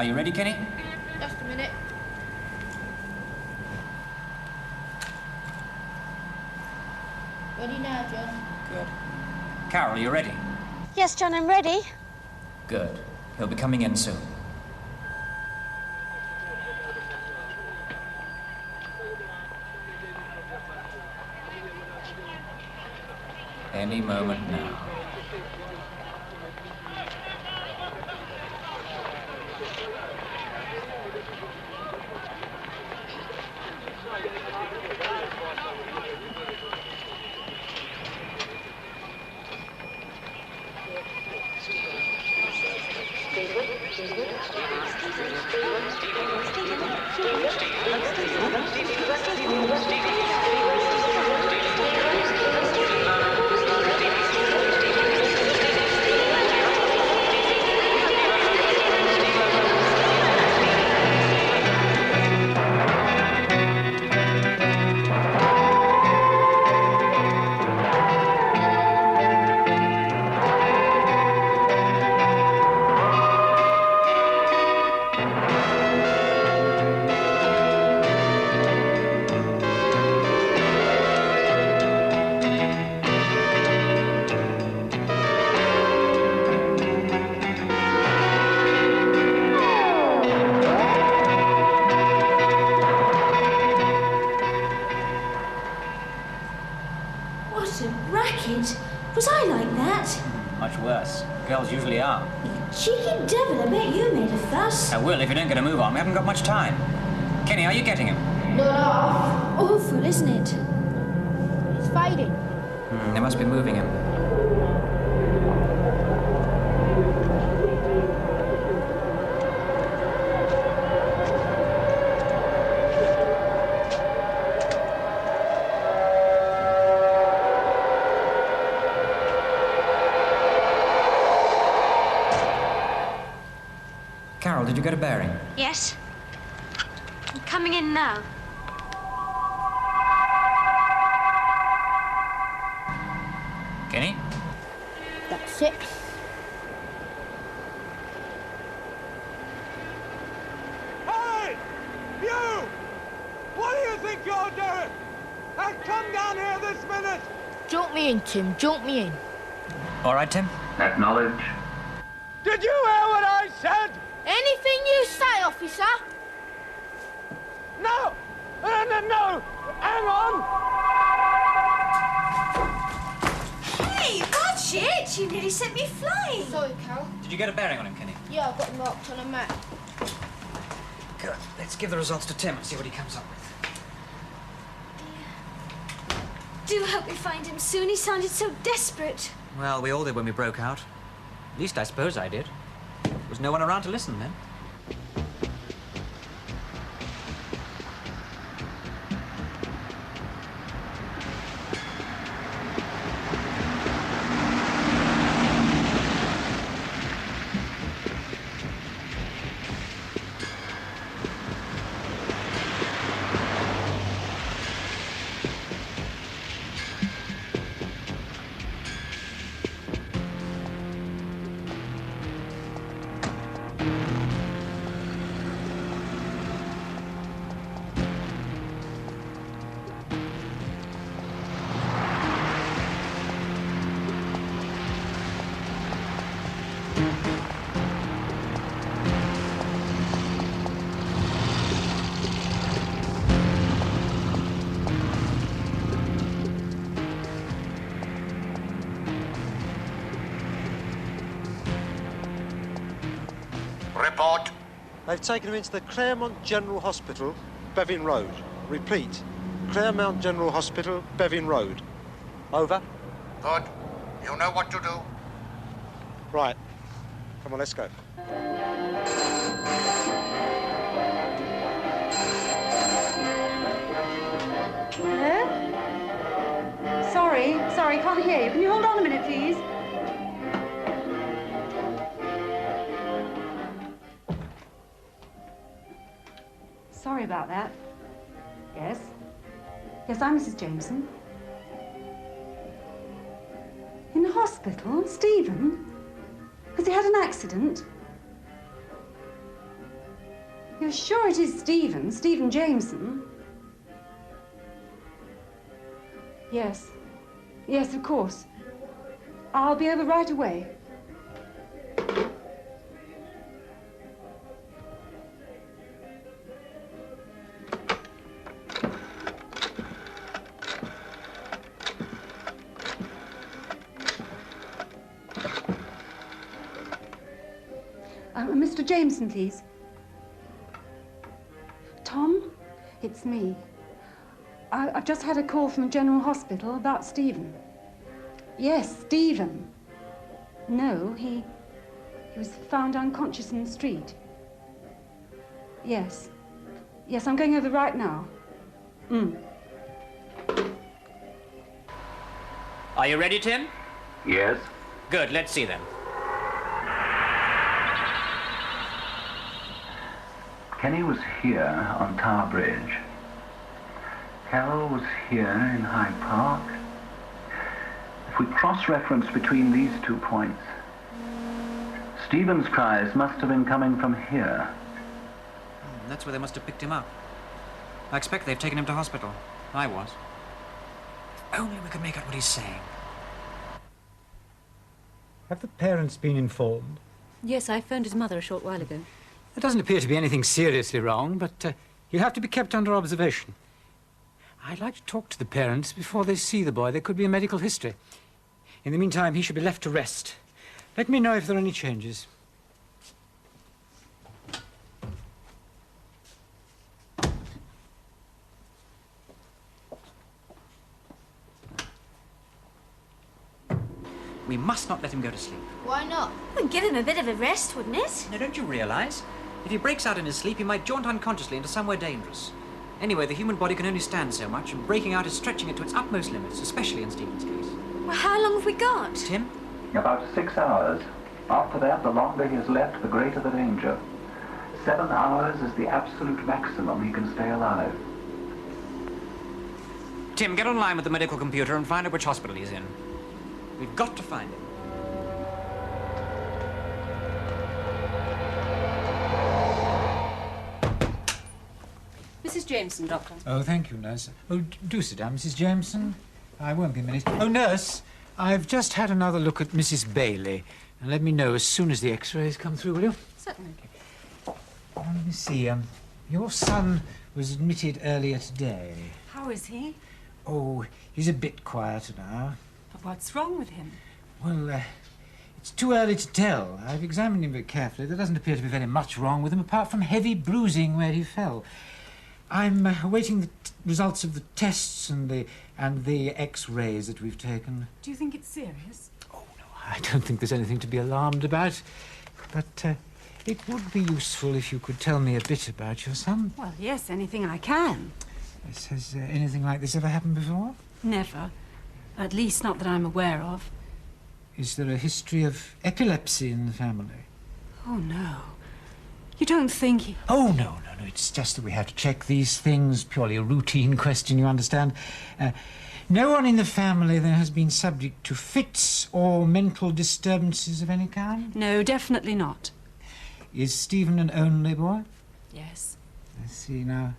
Are you ready, Kenny? Just a minute. Ready now, John. Good. Carol, are you ready? Yes, John, I'm ready. Good. He'll be coming in soon. Any moment now. Was I like that? Much worse. Girls usually are. You cheeky devil, I bet you made a fuss. I will if you don't get a move on. We haven't got much time. Kenny, are you getting him? Not off. Awful, isn't it? It's fading. They must be moving him. Carol, did you get a bearing? Yes. I'm coming in now. Kenny? That's it. Hey! You! What do you think you're doing? Come down here this minute! Jump me in, Tim. Jump me in. All right, Tim? Acknowledge. Did you hear what I said? Anything you say, officer. No! No! Hang on! Hey, that's it! You nearly sent me flying. Sorry, Carol. Did you get a bearing on him, Kenny? Yeah, I've got him marked on a map. Good. Let's give the results to Tim and see what he comes up with. Do hope we find him soon. He sounded so desperate. Well, we all did when we broke out. At least I suppose I did. There was no one around to listen then. Report. They've taken him into the Claremont General Hospital, Bevin Road. Repeat, Claremont General Hospital, Bevin Road. Over. Good. You know what to do. Right. Come on, let's go. Hello? Sorry, can't hear you. Can you hold on a minute, please? Sorry about that. Yes? Yes, I'm Mrs. Jameson. In the hospital? Stephen? Has he had an accident? You're sure it is Stephen? Stephen Jameson? Yes. Yes, of course. I'll be over right away. Mr. Jameson, please. Tom, it's me. I've just had a call from General Hospital about Stephen. Yes, Stephen. No, he was found unconscious in the street. Yes. Yes, I'm going over right now. Are you ready, Tim? Yes? Good, let's see them. Kenny was here on Tower Bridge. Carol was here in Hyde Park. If we cross-reference between these 2 points, Stephen's cries must have been coming from here. That's where they must have picked him up. I expect they've taken him to hospital. I was. If only we could make out what he's saying. Have the parents been informed? Yes, I phoned his mother a short while ago. There doesn't appear to be anything seriously wrong, but he'll have to be kept under observation. I'd like to talk to the parents before they see the boy. There could be a medical history. In the meantime, he should be left to rest. Let me know if there are any changes. We must not let him go to sleep. Why not? Would give him a bit of a rest, wouldn't it? Now, don't you realise? If he breaks out in his sleep, he might jaunt unconsciously into somewhere dangerous. Anyway, the human body can only stand so much, and breaking out is stretching it to its utmost limits, especially in Stephen's case. Well, how long have we got? Tim? About 6 hours. After that, the longer he is left, the greater the danger. 7 hours is the absolute maximum he can stay alive. Tim, get online with the medical computer and find out which hospital he's in. We've got to find him. Mrs. Jameson, Doctor. Oh, thank you, nurse. Oh, do sit down, Mrs. Jameson. I won't be a minute. Oh, nurse, I've just had another look at Mrs. Bailey. And let me know as soon as the x-rays come through, will you? Certainly. Let me see. Your son was admitted earlier today. How is he? Oh, he's a bit quieter now. But what's wrong with him? Well, it's too early to tell. I've examined him very carefully. There doesn't appear to be very much wrong with him, apart from heavy bruising where he fell. I'm awaiting the results of the tests and the x-rays that we've taken. Do you think it's serious? Oh, no, I don't think there's anything to be alarmed about. But it would be useful if you could tell me a bit about your son. Well, yes, anything I can. Yes, has anything like this ever happened before? Never. At least not that I'm aware of. Is there a history of epilepsy in the family? Oh, no. You don't think he... Oh, no. It's just that we have to check these things. Purely a routine question, you understand. No one in the family then has been subject to fits or mental disturbances of any kind? No, definitely not. Is Stephen an only boy? Yes. I see. Now,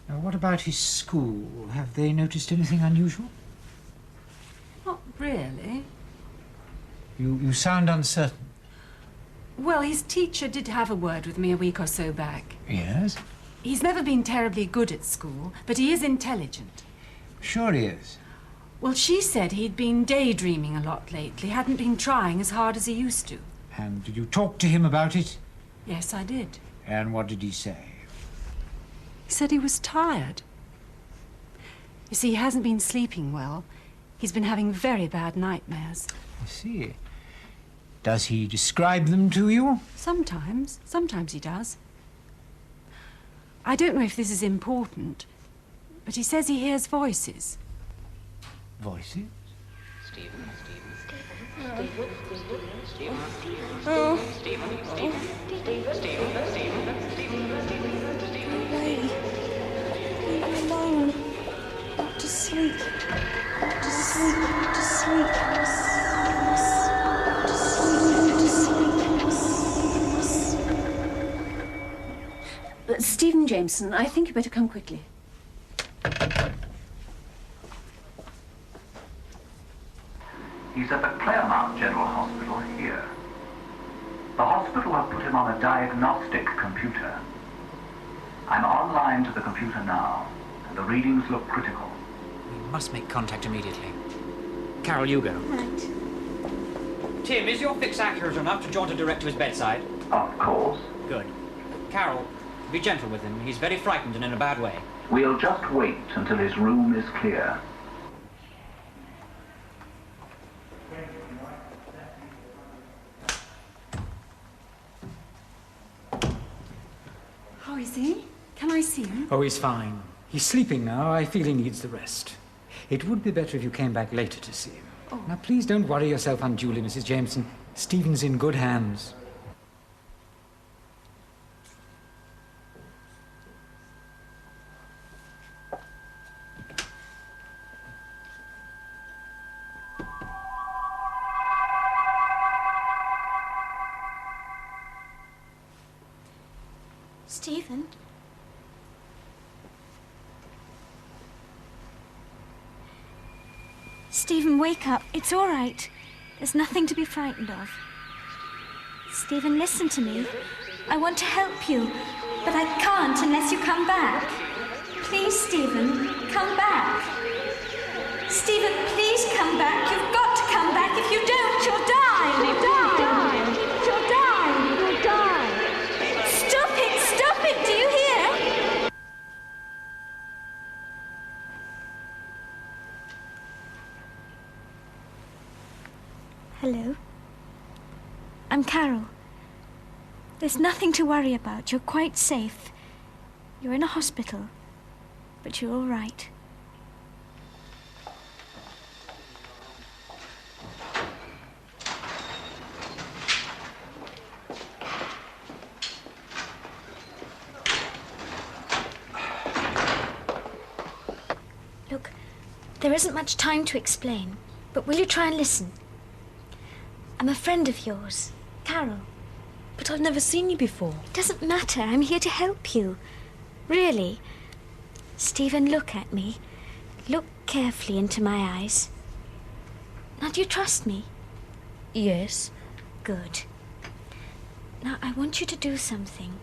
what about his school? Have they noticed anything unusual? Not really. You sound uncertain. Well, his teacher did have a word with me a week or so back. Yes? He's never been terribly good at school, but he is intelligent. Sure he is. Well, she said he'd been daydreaming a lot lately, hadn't been trying as hard as he used to. And did you talk to him about it? Yes, I did. And what did he say? He said he was tired. You see, he hasn't been sleeping well. He's been having very bad nightmares. I see. Does he describe them to you? Sometimes. Sometimes he does. I don't know if this is important, but he says he hears voices. Voices? Alone. Not to sleep. Not to sleep. Not to sleep. Stephen Jameson, I think you better come quickly. He's at the Claremont General Hospital here. The hospital have put him on a diagnostic computer. I'm online to the computer now, and the readings look critical. We must make contact immediately. Carol, you go. Right. Tim, is your fix accurate enough to jaunt direct to his bedside? Of course. Good. Carol, be gentle with him. He's very frightened and in a bad way. We'll just wait until his room is clear. How is he? Can I see him? Oh, he's fine. He's sleeping now. I feel he needs the rest. It would be better if you came back later to see him. Oh. Now, please don't worry yourself unduly, Mrs. Jameson. Stephen's in good hands. Stephen? Stephen, wake up. It's all right. There's nothing to be frightened of. Stephen, listen to me. I want to help you, but I can't unless you come back. Please, Stephen, come back. Stephen, please come back. You've got to come back. If you don't, you'll die. You'll die. You'll die. You'll die. Stop it. Stop it. Do you hear? Hello. I'm Carol. There's nothing to worry about. You're quite safe. You're in a hospital, but you're all right. Look, there isn't much time to explain, but will you try and listen? I'm a friend of yours, Carol. But I've never seen you before. It doesn't matter. I'm here to help you. Really. Stephen, look at me. Look carefully into my eyes. Now, do you trust me? Yes. Good. Now, I want you to do something.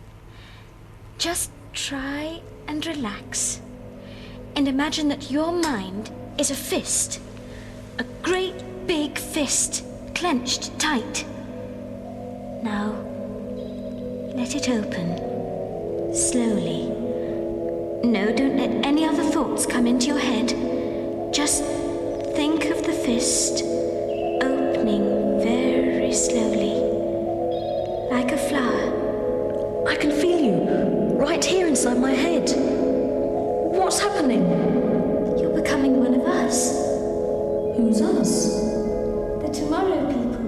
Just try and relax. And imagine that your mind is a fist. A great big fist, clenched tight. Now, let it open. Slowly. No, don't let any other thoughts come into your head. Just think of the fist opening very slowly. Like a flower. I can feel you, right here inside my head. What's happening? You're becoming one of us. Who's us? The tomorrow people.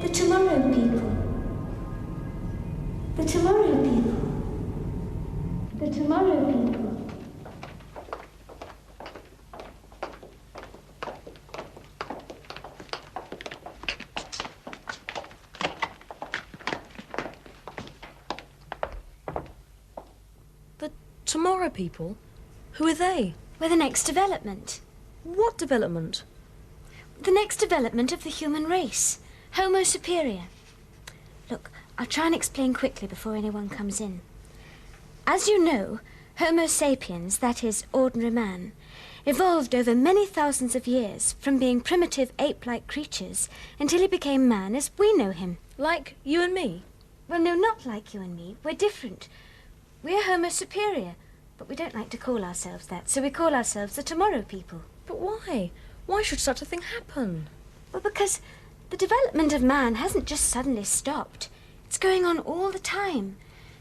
The tomorrow people. The tomorrow people. The tomorrow people. The tomorrow people? Who are they? We're the next development. What development? The next development of the human race. Homo superior. Look, I'll try and explain quickly before anyone comes in. As you know, Homo sapiens, that is, ordinary man, evolved over many thousands of years from being primitive ape-like creatures until he became man as we know him. Like you and me? Well, no, not like you and me. We're different. We're Homo superior, but we don't like to call ourselves that, so we call ourselves the tomorrow people. But why? Why should such a thing happen? Well, because the development of man hasn't just suddenly stopped. It's going on all the time.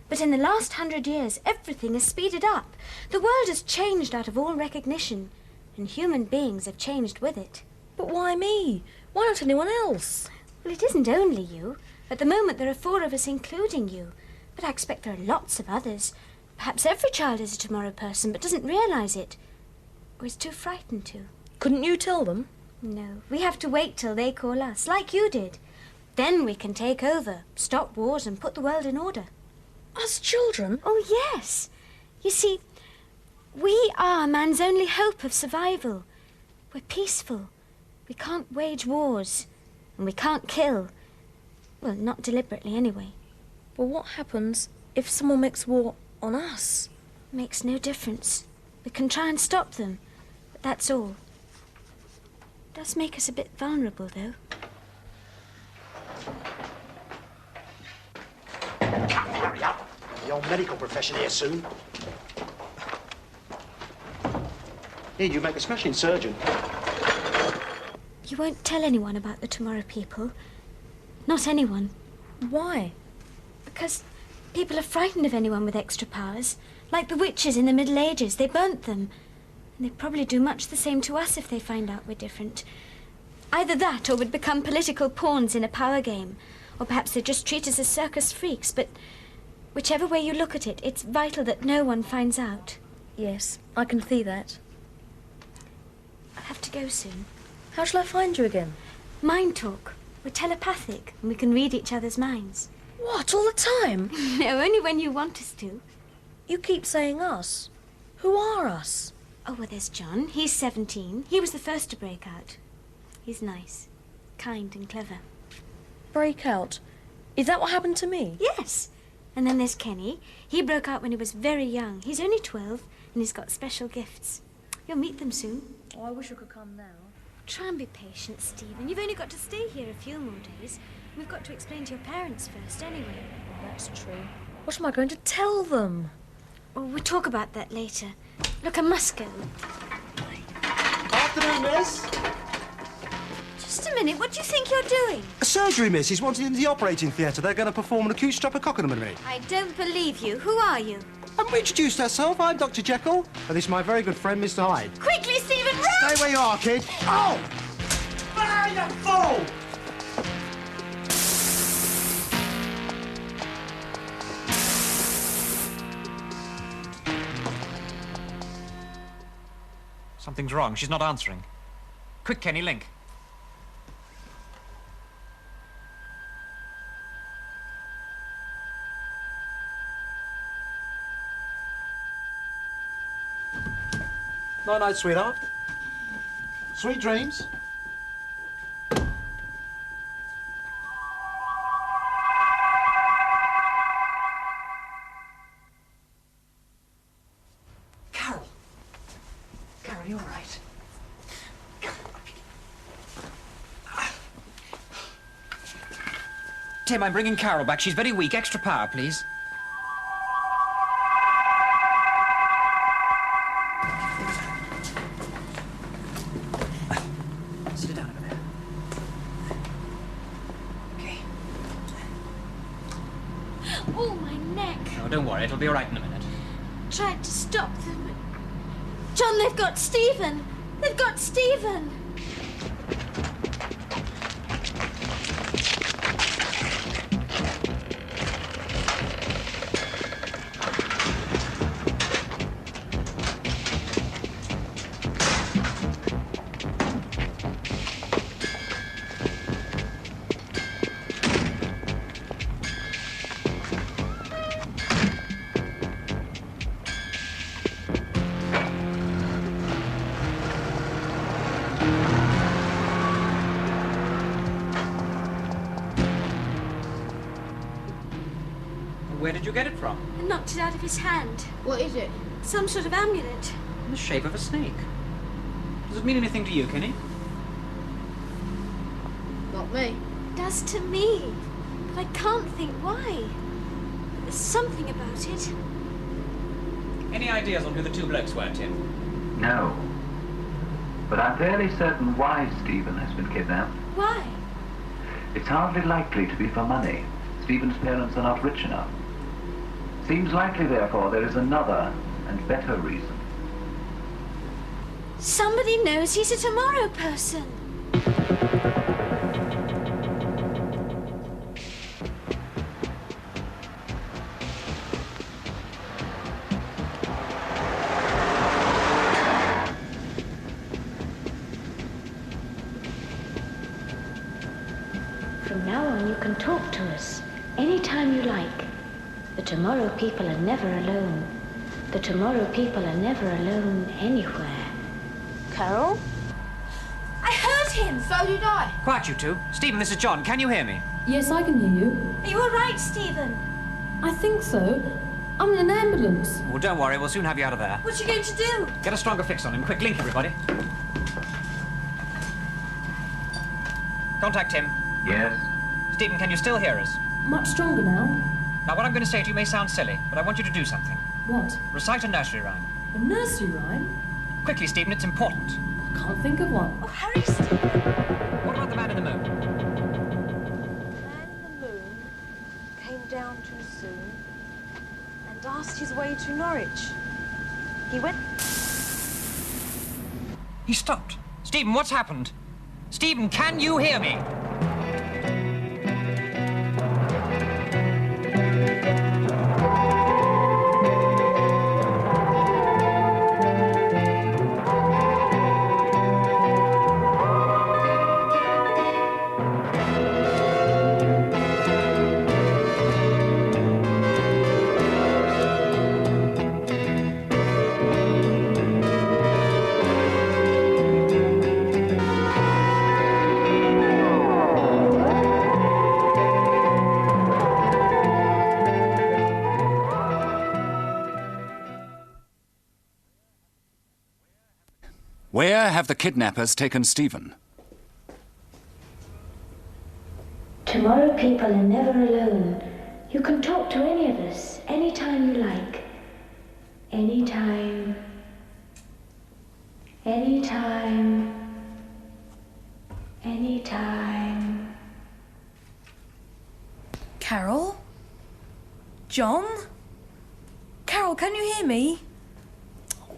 But in the last 100 years, everything has speeded up. The world has changed out of all recognition, and human beings have changed with it. But why me? Why not anyone else? Well, it isn't only you. At the moment, there are 4 of us, including you. But I expect there are lots of others. Perhaps every child is a tomorrow person, but doesn't realize it. Or is too frightened to. Couldn't you tell them? No, we have to wait till they call us, like you did. Then we can take over, stop wars, and put the world in order. Us children? Oh, yes. You see, we are man's only hope of survival. We're peaceful. We can't wage wars. And we can't kill. Well, not deliberately, anyway. Well, what happens if someone makes war on us? Makes no difference. We can try and stop them, but that's all. Does make us a bit vulnerable, though. Hurry up. The old medical profession here soon. Yeah, you make a smashing surgeon. You won't tell anyone about the Tomorrow People. Not anyone. Why? Because people are frightened of anyone with extra powers. Like the witches in the Middle Ages. They burnt them. And they'd probably do much the same to us if they find out we're different. Either that or we'd become political pawns in a power game. Or perhaps they'd just treat us as circus freaks. But whichever way you look at it, it's vital that no one finds out. Yes, I can see that. I'll have to go soon. How shall I find you again? Mind talk. We're telepathic and we can read each other's minds. What, all the time? No, only when you want us to. You keep saying us. Who are us? Oh, well, there's John. He's 17. He was the first to break out. He's nice, kind and clever. Break out? Is that what happened to me? Yes. And then there's Kenny. He broke out when he was very young. He's only 12 and he's got special gifts. You'll meet them soon. Oh, I wish I could come now. Try and be patient, Stephen. You've only got to stay here a few more days. We've got to explain to your parents first, anyway. That's true. What am I going to tell them? Well, we'll talk about that later. Look, I must go. Afternoon, miss. Just a minute. What do you think you're doing? A surgery, miss. He's wanted into the operating theatre. They're going to perform an acute streptococcus in a minute. I don't believe you. Who are you? Haven't we introduced ourselves? I'm Dr. Jekyll. And this is my very good friend, Mr. Hyde. Quickly, Stephen, run! Stay where you are, kid. Oh! Ah, you fool! Something's wrong. She's not answering. Quick, Kenny, link. Night night, sweetheart. Sweet dreams. Carol! Carol, you all right? Tim, I'm bringing Carol back. She's very weak. Extra power, please. Sit down over there. Okay. Oh, my neck. Oh, don't worry. It'll be all right in a minute. Tried to stop them. John, they've got Stephen. They've got Stephen. Where did you get it from? I knocked it out of his hand. What is it? Some sort of amulet. In the shape of a snake. Does it mean anything to you, Kenny? Not me. Does to me. But I can't think why. There's something about it. Any ideas on who the two blokes were, Tim? No. But I'm fairly certain why Stephen has been kidnapped. Why? It's hardly likely to be for money. Stephen's parents are not rich enough. Seems likely, therefore, there is another and better reason. Somebody knows he's a Tomorrow person. From now on, you can talk to us anytime you like. The tomorrow people are never alone. The tomorrow people are never alone anywhere. Carol? I heard him! So did I. Quiet, you two. Stephen, this is John. Can you hear me? Yes, I can hear you. Are you all right, Stephen? I think so. I'm in an ambulance. Well, don't worry. We'll soon have you out of there. What are you going to do? Get a stronger fix on him. Quick, link, everybody. Contact him. Yes? Stephen, can you still hear us? Much stronger now. Now, what I'm going to say to you may sound silly, but I want you to do something. What? Recite a nursery rhyme. A nursery rhyme? Quickly, Stephen, it's important. I can't think of one. Oh, hurry, Stephen. What about the man in the moon? The man in the moon came down too soon and asked his way to Norwich. He went... He stopped. Stephen, what's happened? Stephen, can you hear me? Where have the kidnappers taken Stephen? Tomorrow people are never alone. You can talk to any of us, anytime you like. Anytime. Anytime. Anytime. Carol? John? Carol, can you hear me?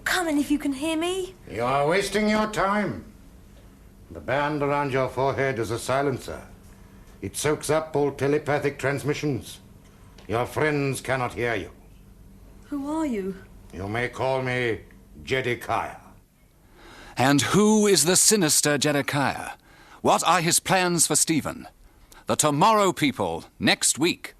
Come in if you can hear me. You are wasting your time. The band around your forehead is a silencer. It soaks up all telepathic transmissions. Your friends cannot hear you. Who are you? You may call me Jedikiah. And who is the sinister Jedikiah? What are his plans for Stephen? The Tomorrow People, next week.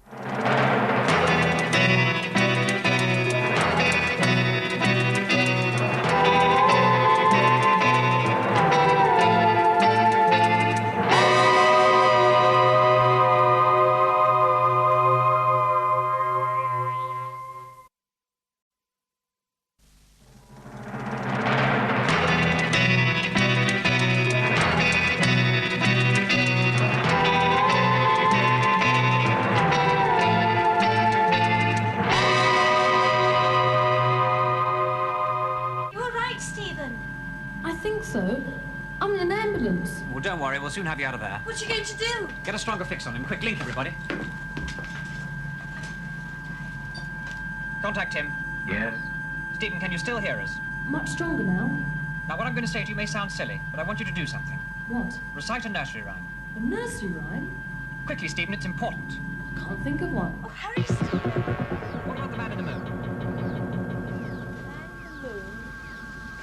So, I'm in an ambulance. Well, don't worry. We'll soon have you out of there. What are you going to do? Get a stronger fix on him. Quick, link, everybody. Contact him. Yes? Stephen, can you still hear us? Much stronger now. Now, what I'm going to say to you may sound silly, but I want you to do something. What? Recite a nursery rhyme. A nursery rhyme? Quickly, Stephen, it's important. I can't think of one. Oh, hurry, Stephen. What about the man in the moon? The man in the moon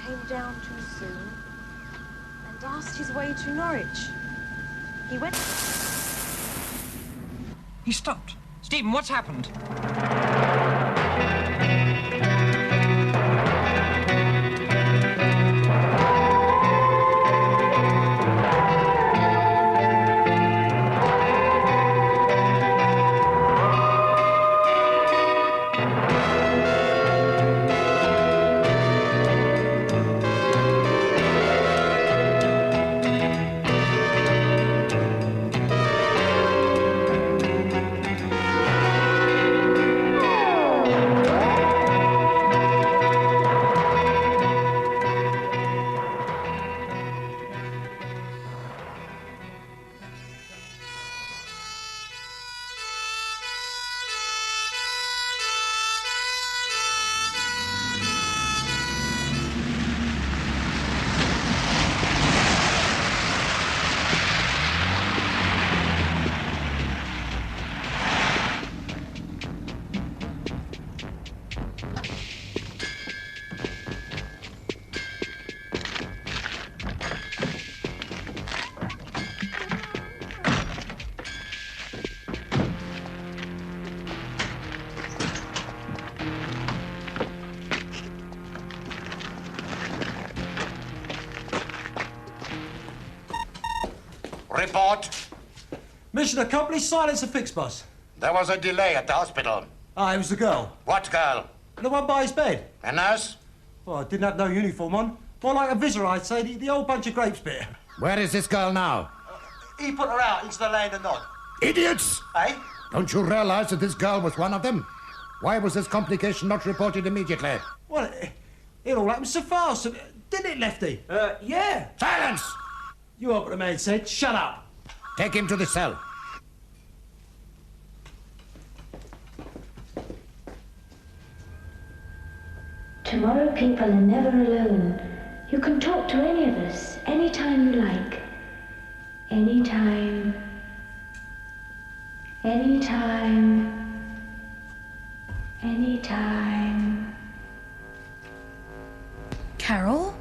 came down too soon and asked his way to Norwich. He went... He stopped. Stephen, what's happened? Report. Mission accomplished, silence affixed, boss. There was a delay at the hospital. Ah, it was the girl. What girl? The one by his bed. A nurse? Well, I didn't have no uniform on. More like a visitor, I'd say, the old bunch of grapes bit. Where is this girl now? He put her out into the land of Nod. Idiots! Eh? Don't you realize that this girl was one of them? Why was this complication not reported immediately? Well, it all happened so fast, didn't it, Lefty? Yeah. Silence! You heard what the man said. Shut up. Take him to the cell. Tomorrow people are never alone. You can talk to any of us, anytime you like. Anytime. Anytime. Anytime. Carol?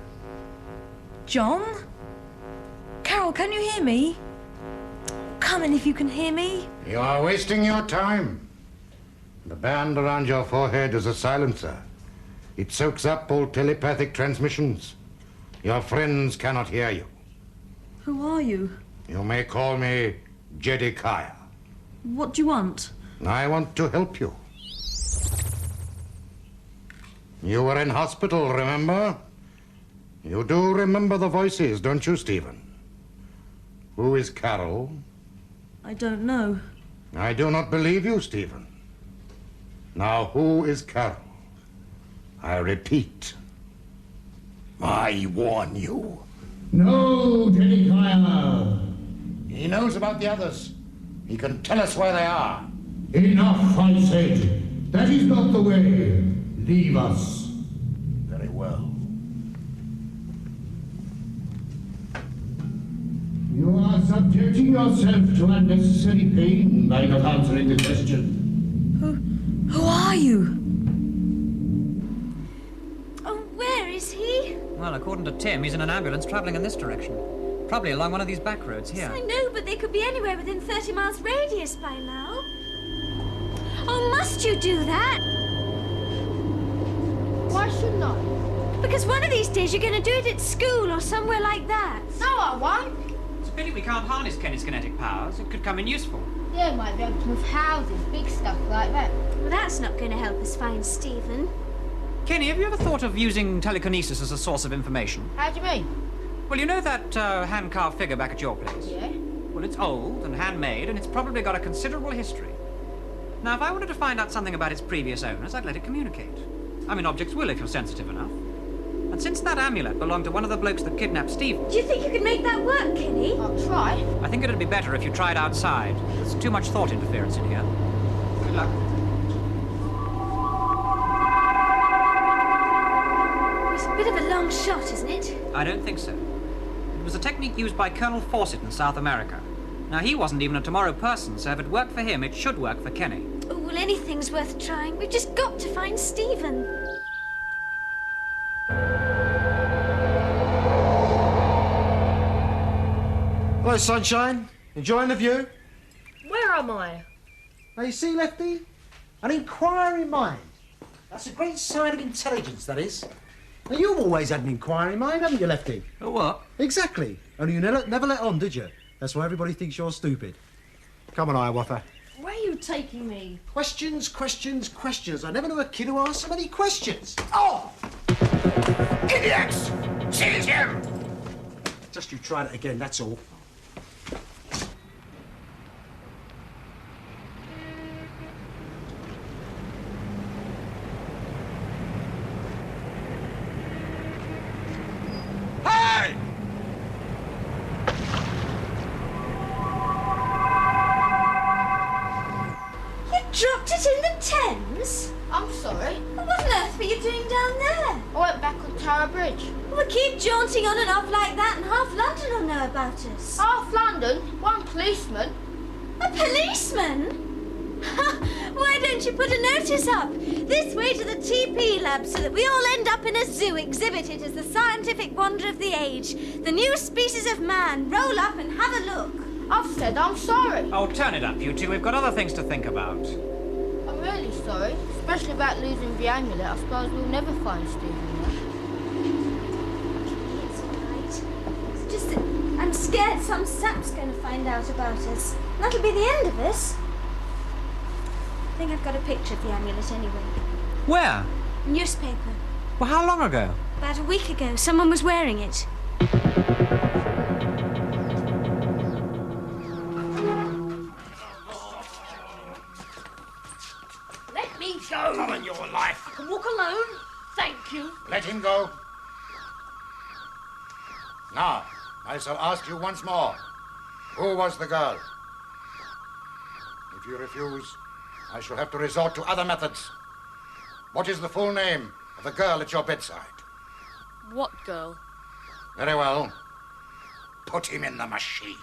John? Carol, can you hear me? Come in if you can hear me. You are wasting your time. The band around your forehead is a silencer. It soaks up all telepathic transmissions. Your friends cannot hear you. Who are you? You may call me Jedikiah. What do you want? I want to help you. You were in hospital, remember? You do remember the voices, don't you, Stephen? Who is Carol? I don't know. I do not believe you, Stephen. Now, who is Carol? I repeat. I warn you. No, Jedikiah. He knows about the others. He can tell us where they are. Enough, I said. That is not the way. Leave us. Very well. You are subjecting yourself to unnecessary pain by not answering the question. Who are you? Oh, where is he? Well, according to Tim, he's in an ambulance travelling in this direction. Probably along one of these back roads here. I know, but they could be anywhere within 30 miles radius by now. Oh, must you do that? Why shouldn't I? Because one of these days you're going to do it at school or somewhere like that. No, I won't. It's a pity we can't harness Kenny's kinetic powers. It could come in useful. Yeah, might be able to move houses, big stuff like that. Well, that's not going to help us find Stephen. Kenny, have you ever thought of using telekinesis as a source of information? How do you mean? Well, you know that hand-carved figure back at your place? Yeah. Well, it's old and handmade, and it's probably got a considerable history. Now, if I wanted to find out something about its previous owners, I'd let it communicate. I mean, objects will if you're sensitive enough. And since that amulet belonged to one of the blokes that kidnapped Stephen... Do you think you could make that work, Kenny? I'll try. I think it'd be better if you tried outside. There's too much thought interference in here. Good luck. It's a bit of a long shot, isn't it? I don't think so. It was a technique used by Colonel Fawcett in South America. Now, he wasn't even a tomorrow person, so if it worked for him, it should work for Kenny. Oh, well, anything's worth trying. We've just got to find Stephen. Hello, sunshine. Enjoying the view? Where am I? Now, you see, Lefty? An inquiring mind. That's a great sign of intelligence, that is. Now, you've always had an inquiring mind, haven't you, Lefty? Oh, what? Exactly. Only you never let on, did you? That's why everybody thinks you're stupid. Come on, Hiawatha. Where are you taking me? Questions, questions, questions. I never knew a kid who asked so many questions. Oh! Idiots! Seize him! Just you tried it again, that's all. Hey! You dropped it in the Thames? I'm sorry. Well, what on earth were you doing down there? I went back on Tower Bridge. Well, keep jaunting on and off like that and half London will know about us. Half London, one policeman. A policeman? Why don't you put a notice up? This way to the TP lab so that we all end up in a zoo exhibited as the scientific wonder of the age. The new species of man. Roll up and have a look. I've said I'm sorry. Oh, turn it up, you two. We've got other things to think about. I'm really sorry, especially about losing the amulet. I suppose we'll never find Stephen yet. It's all right. It's just that I'm scared some sap's going to find out about us. That'll be the end of us. I think I've got a picture of the amulet anyway. Where? Newspaper. Well, how long ago? About a week ago, someone was wearing it. Let me go! Come on, your life! I can walk alone. Thank you. Let him go. Now, I shall ask you once more. Who was the girl? If you refuse, I shall have to resort to other methods. What is the full name of the girl at your bedside? What girl? Very well. Put him in the machine.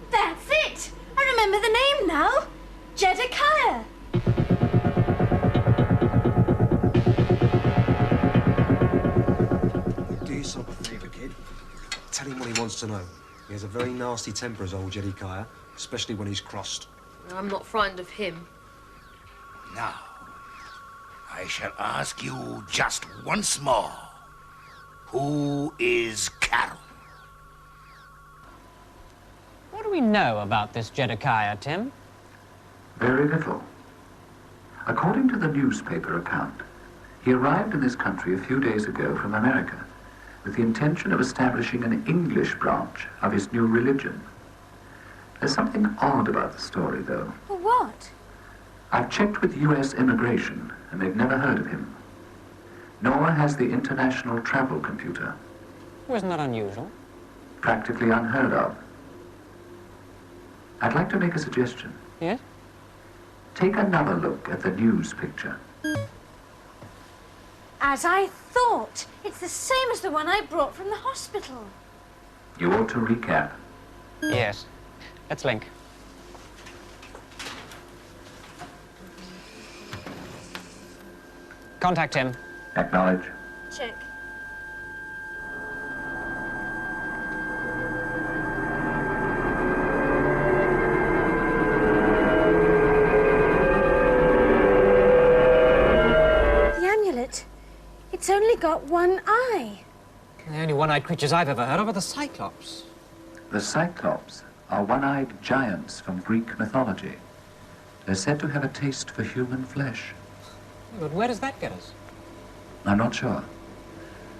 That's it! I remember the name now. Jedikiah. Do yourself a favour, kid. Tell him what he wants to know. He has a very nasty temper, as old Jedikiah, especially when he's crossed. I'm not frightened of him. Now, I shall ask you just once more. Who is Carol? What do we know about this Jedikiah, Tim? Very little. According to the newspaper account, he arrived in this country a few days ago from America with the intention of establishing an English branch of his new religion. There's something odd about the story, though. What? I've checked with U.S. immigration, and they've never heard of him. Nor has the international travel computer. Wasn't that unusual? Practically unheard of. I'd like to make a suggestion. Yes? Take another look at the news picture. As I thought. It's the same as the one I brought from the hospital. You ought to recap. Yes. Let's link. Contact him. Acknowledge. Check. The amulet. It's only got one eye. The only one-eyed creatures I've ever heard of are the Cyclops. The Cyclops are one-eyed giants from Greek mythology. They're said to have a taste for human flesh. But where does that get us? I'm not sure.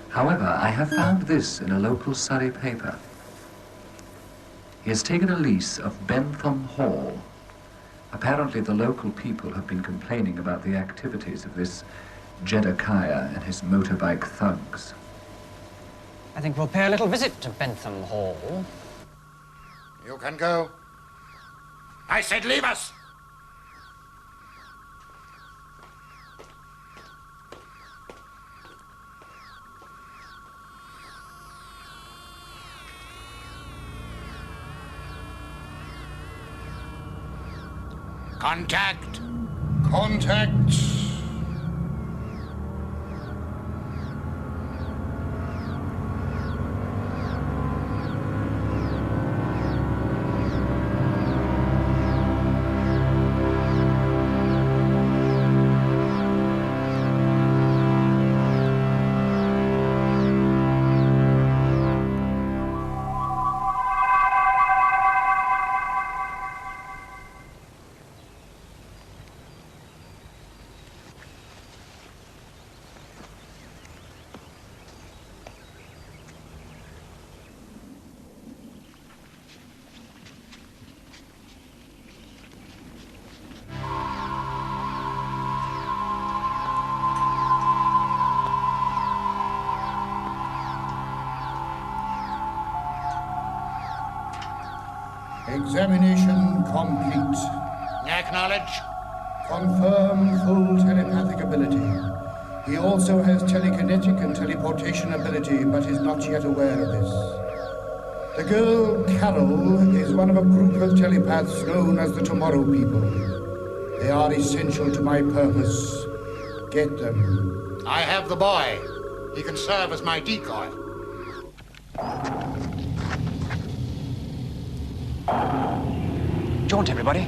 However, I have found this in a local Surrey paper. He has taken a lease of Bentham Hall. Apparently, the local people have been complaining about the activities of this Jedikiah and his motorbike thugs. I think we'll pay a little visit to Bentham Hall. You can go. I said leave us! Contact! Contact! Examination complete. Acknowledge. Confirm full telepathic ability. He also has telekinetic and teleportation ability, but is not yet aware of this. The girl, Carol, is one of a group of telepaths known as the Tomorrow People. They are essential to my purpose. Get them. I have the boy. He can serve as my decoy. Jaunt, everybody.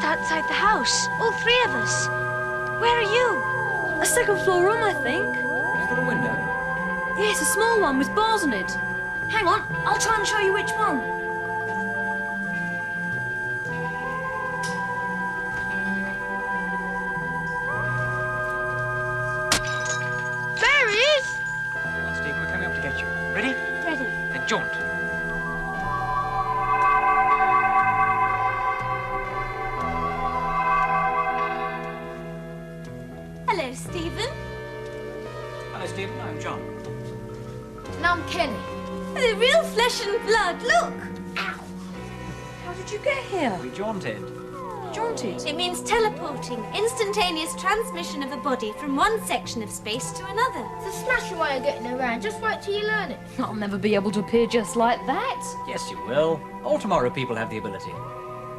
Outside the house, all three of us. Where are you? A second floor room, I think. Is there a window? Yes, a small one with bars on it. Hang on, I'll try and show you which one. There he is! Come on, Stephen, we're coming up to get you. Ready? Ready. Then jaunt. Hello, Stephen. Hello, Stephen. I'm John. And I'm Kenny. The real flesh and blood, look! How did you get here? We jaunted. Jaunted? It means teleporting, instantaneous transmission of a body from one section of space to another. It's a smashing way of getting around. Just wait till you learn it. I'll never be able to appear just like that. Yes, you will. All tomorrow people have the ability.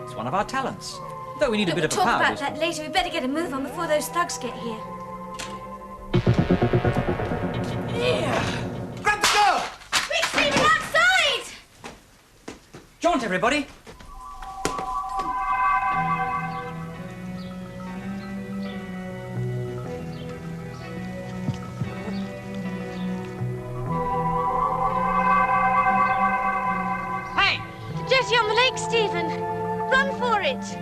It's one of our talents. Though we need a bit We'll of a talk power about boost. that later. We better get a move on before those thugs get here. Grab the girl! Quick, Stephen, outside! Jaunt, everybody. Hey! The jetty on the lake, Stephen. Run for it.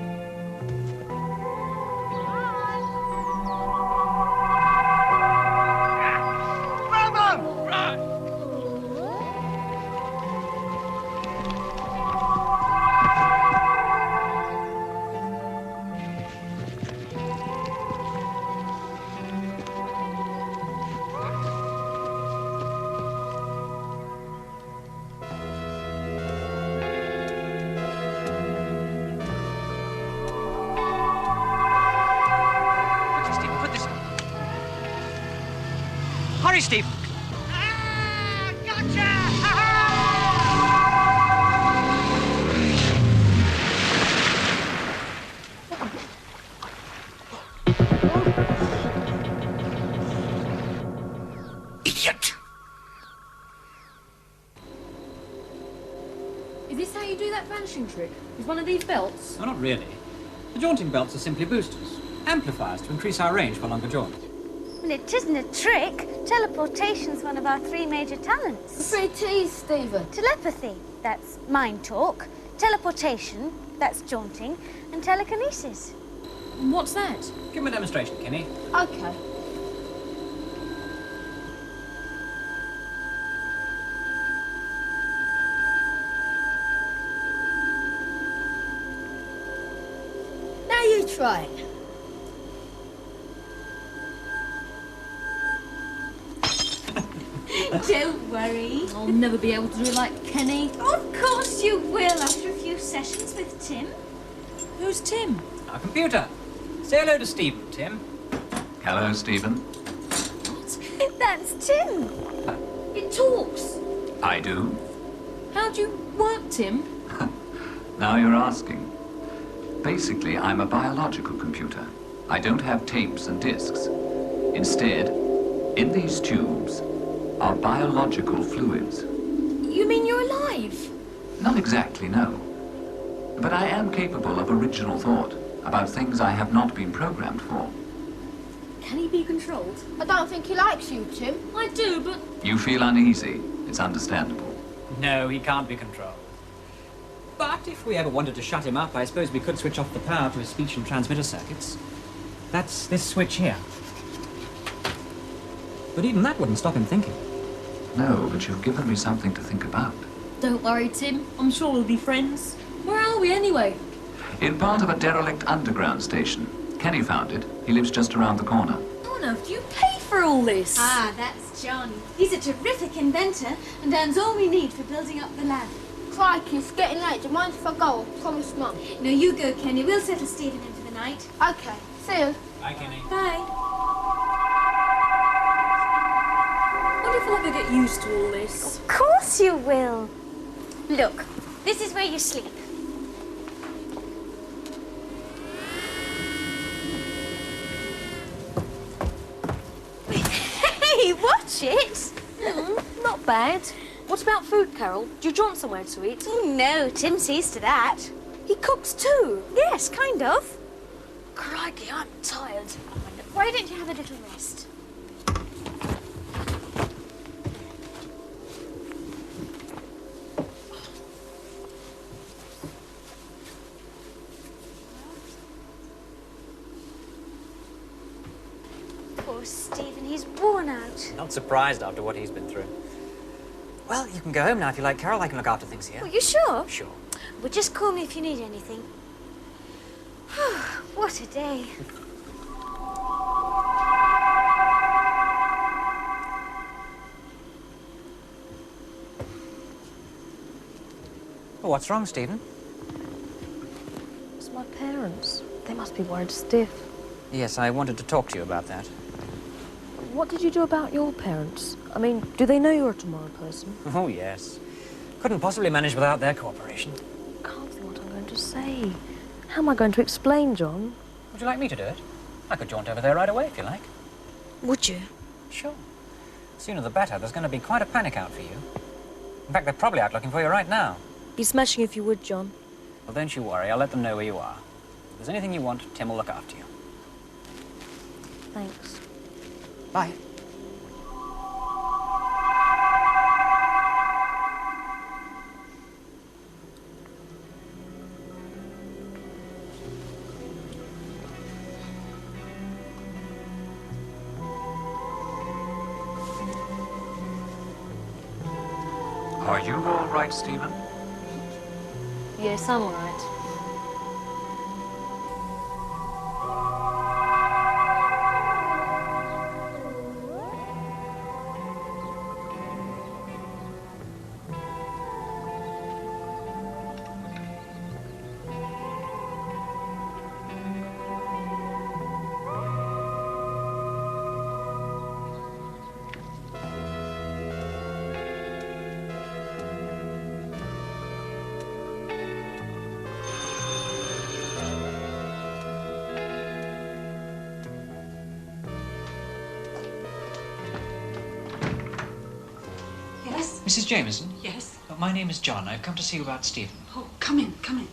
Hurry, Steve! Idiot! Is this how you do that vanishing trick? With one of these belts? No, not really. The jaunting belts are simply boosters, amplifiers to increase our range for longer jaunts. Well, it isn't a trick. Teleportation's one of our three major talents. Free tease, Stephen. Telepathy, that's mind talk. Teleportation, that's jaunting. And telekinesis. What's that? Give him a demonstration, Kenny. Okay. Now you try it. Don't worry. I'll never be able to do it like Kenny. Of course you will after a few sessions with Tim. Who's Tim? Our computer. Say hello to Stephen, Tim. Hello, Stephen. That's Tim. It talks. I do. How do you work, Tim? Now you're asking. Basically, I'm a biological computer. I don't have tapes and discs. Instead, in these tubes are biological fluids. You mean you're alive? Not exactly, no. But I am capable of original thought about things I have not been programmed for. Can he be controlled? I don't think he likes you, Tim. I do, but... You feel uneasy. It's understandable. No, he can't be controlled. But if we ever wanted to shut him up, I suppose we could switch off the power to his speech and transmitter circuits. That's this switch here. But even that wouldn't stop him thinking. No, but you've given me something to think about. Don't worry, Tim. I'm sure we'll be friends. Where are we, anyway? In part of a derelict underground station. Kenny found it. He lives just around the corner. How on earth do you pay for all this? Ah, that's John. He's a terrific inventor and earns all we need for building up the lab. Crikey, it's getting late. Do you mind if I go? I promise not. No, you go, Kenny. We'll settle Stephen in for the night. Okay. See you. Bye, Kenny. Bye. I wonder if I'll ever get used to all this. Of course you will. Look, this is where you sleep. Hey, watch it. Not bad. What about food, Carol? Do you want somewhere to eat? No, Tim sees to that. He cooks too. Yes, kind of. Crikey, I'm tired. Why don't you have a little rest? Poor Stephen, he's worn out. Not surprised after what he's been through. Well, you can go home now if you like, Carol. I can look after things here. Well, you sure? Sure. Well, just call me if you need anything. What a day. Well, what's wrong, Stephen? It's my parents. They must be worried stiff. Yes, I wanted to talk to you about that. What did you do about your parents? I mean, do they know you're a tomorrow person? Oh, yes. Couldn't possibly manage without their cooperation. Can't think what I'm going to say. How am I going to explain, John? Would you like me to do it? I could jaunt over there right away if you like. Would you? Sure. Sooner the better. There's going to be quite a panic out for you. In fact, they're probably out looking for you right now. Be smashing if you would, John. Well, don't you worry. I'll let them know where you are. If there's anything you want, Tim will look after you. Thanks. Bye. Are you all right, Stephen? Yes, I'm all right. Mrs. Jameson? Yes? My name is John. I've come to see you about Stephen. Oh, come in, come in.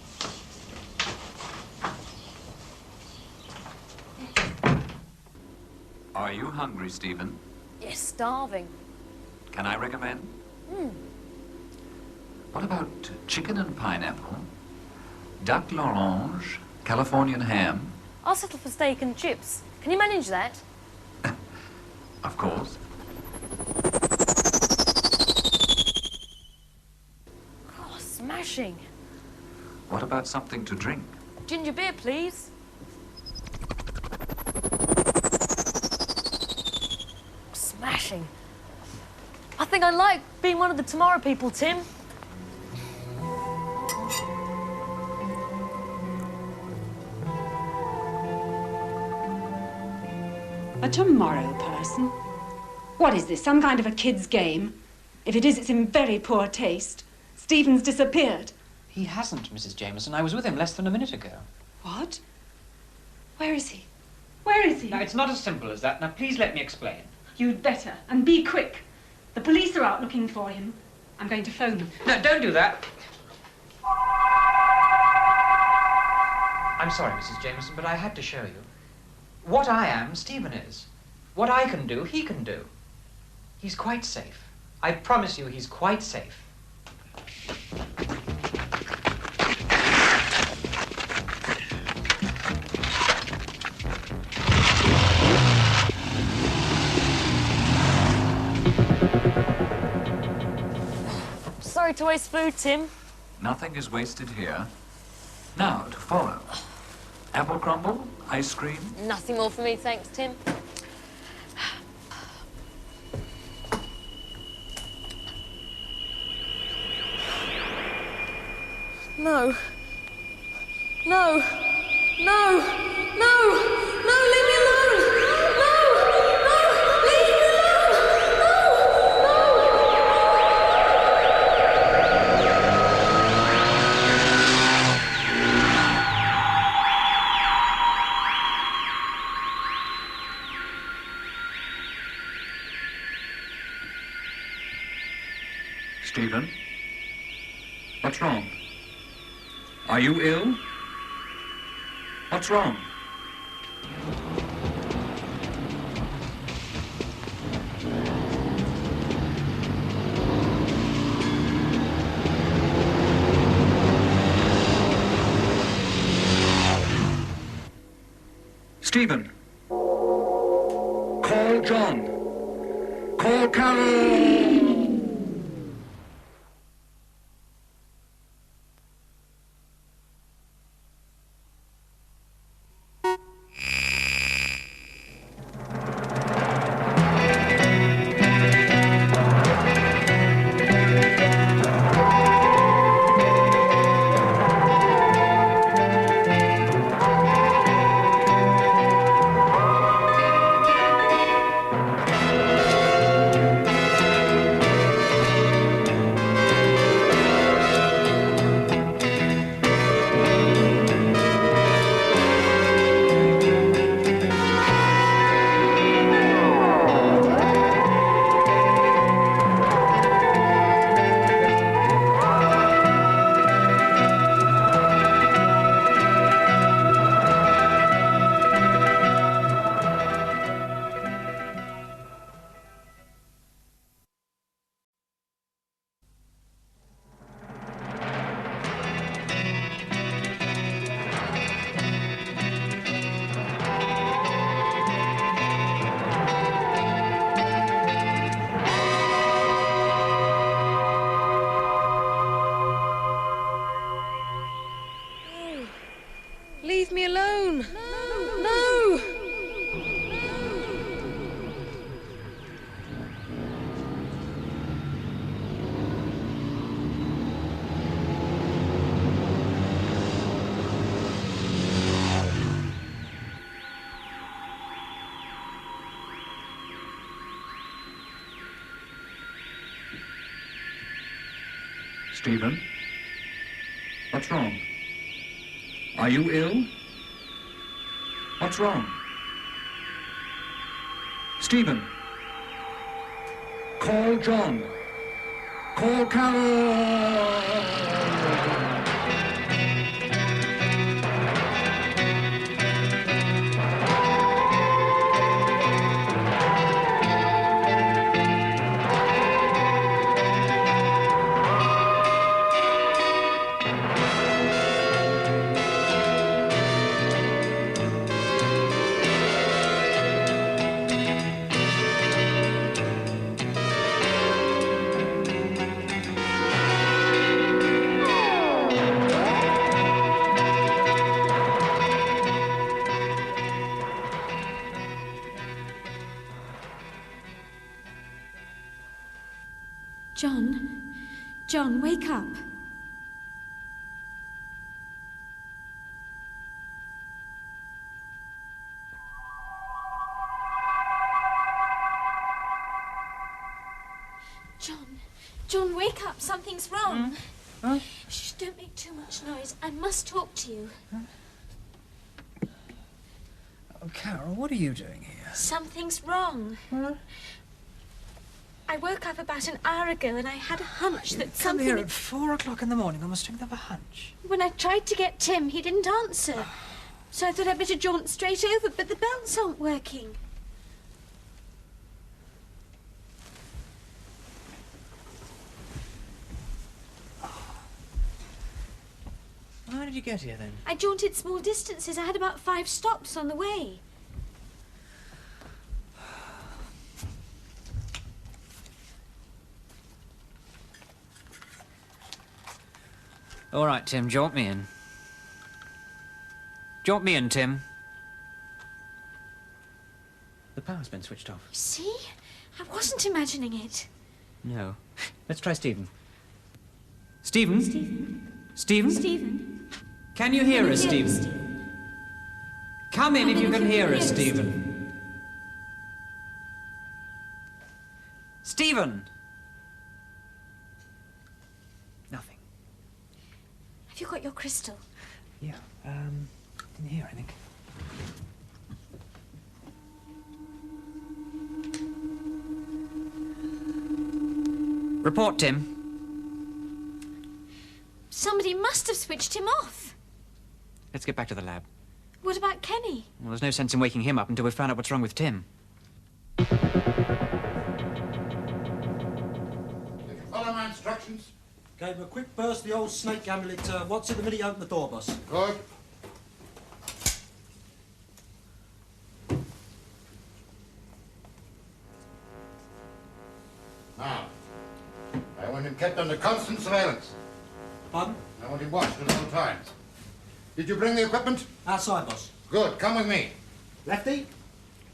Are you hungry, Stephen? Yes, starving. Can I recommend? What about chicken and pineapple, duck l'orange, Californian ham? I'll settle for steak and chips. Can you manage that? Of course. Oh, smashing. What about something to drink? Ginger beer, please. Smashing. I think I like being one of the tomorrow people, Tim. A tomorrow person? What is this, some kind of a kid's game? If it is, it's in very poor taste. Stephen's disappeared. He hasn't, Mrs. Jameson. I was with him less than a minute ago. What? Where is he? Where is he? Now, it's not as simple as that. Now, please let me explain. You'd better, and be quick. The police are out looking for him. I'm going to phone them. No, don't do that. I'm sorry, Mrs. Jameson, but I had to show you. What I am, Stephen is. What I can do, he can do. He's quite safe. I promise you he's quite safe. Sorry to waste food, Tim. Nothing is wasted here. Now, to follow. Apple crumble, ice cream. Nothing more for me, thanks, Tim. No. No. No. No. No, leave me alone. No. No. Leave me alone. No. Stephen? What's wrong? Are you ill? What's wrong? Stephen! Call John! Call Carol! Leave me alone. No. Stephen? What's wrong? Are you ill? What's wrong? Stephen? Call John. Call Carol! John, wake up. John, wake up. Something's wrong. Huh? Shh, don't make too much noise. I must talk to you. Oh, Carol, what are you doing here? Something's wrong. Huh? I woke up about an hour ago and I had a hunch that something... Come here at 4 o'clock in the morning on the strength of a hunch. When I tried to get Tim, he didn't answer. So I thought I'd better jaunt straight over, but the bells aren't working. How did you get here, then? I jaunted small distances. I had about 5 stops on the way. All right, Tim, jaunt me in. Do you want me in, Tim? The power's been switched off. See? I wasn't imagining it. No. Let's try Stephen. Stephen? Stephen? Stephen? Can you hear us, Stephen? Come in if you can hear us, Stephen. Stephen! Nothing. Have you got your crystal? Yeah, in here, I think. Report, Tim. Somebody must have switched him off. Let's get back to the lab. What about Kenny? Well, there's no sense in waking him up until we've found out what's wrong with Tim. Follow my instructions. Gave him a quick burst of the old snake amulet. What's it the minute you open the door, boss? Good. Now, I want him kept under constant surveillance. Pardon? I want him watched at all times. Did you bring the equipment? Outside, boss. Good. Come with me. Lefty,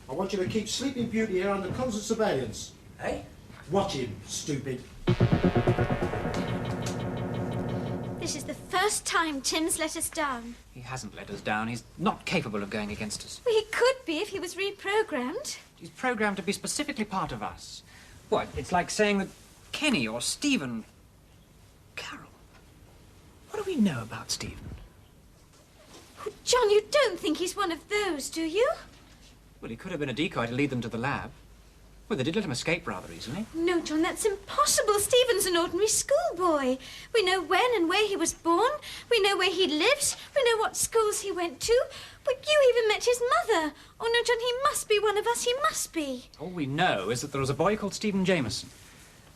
I want you to keep Sleeping Beauty here under constant surveillance. Eh? Watch him, stupid. This is the first time Tim's let us down. He hasn't let us down. He's not capable of going against us. Well, he could be if he was reprogrammed. He's programmed to be specifically part of us. What? It's like saying that Kenny or Stephen... Carol, what do we know about Stephen? Oh, John, you don't think he's one of those, do you? Well, he could have been a decoy to lead them to the lab. Well, they did let him escape rather easily. No, John, that's impossible. Stephen's an ordinary schoolboy. We know when and where he was born. We know where he lives. We know what schools he went to. But you even met his mother. Oh, no, John, he must be one of us. He must be. All we know is that there was a boy called Stephen Jameson.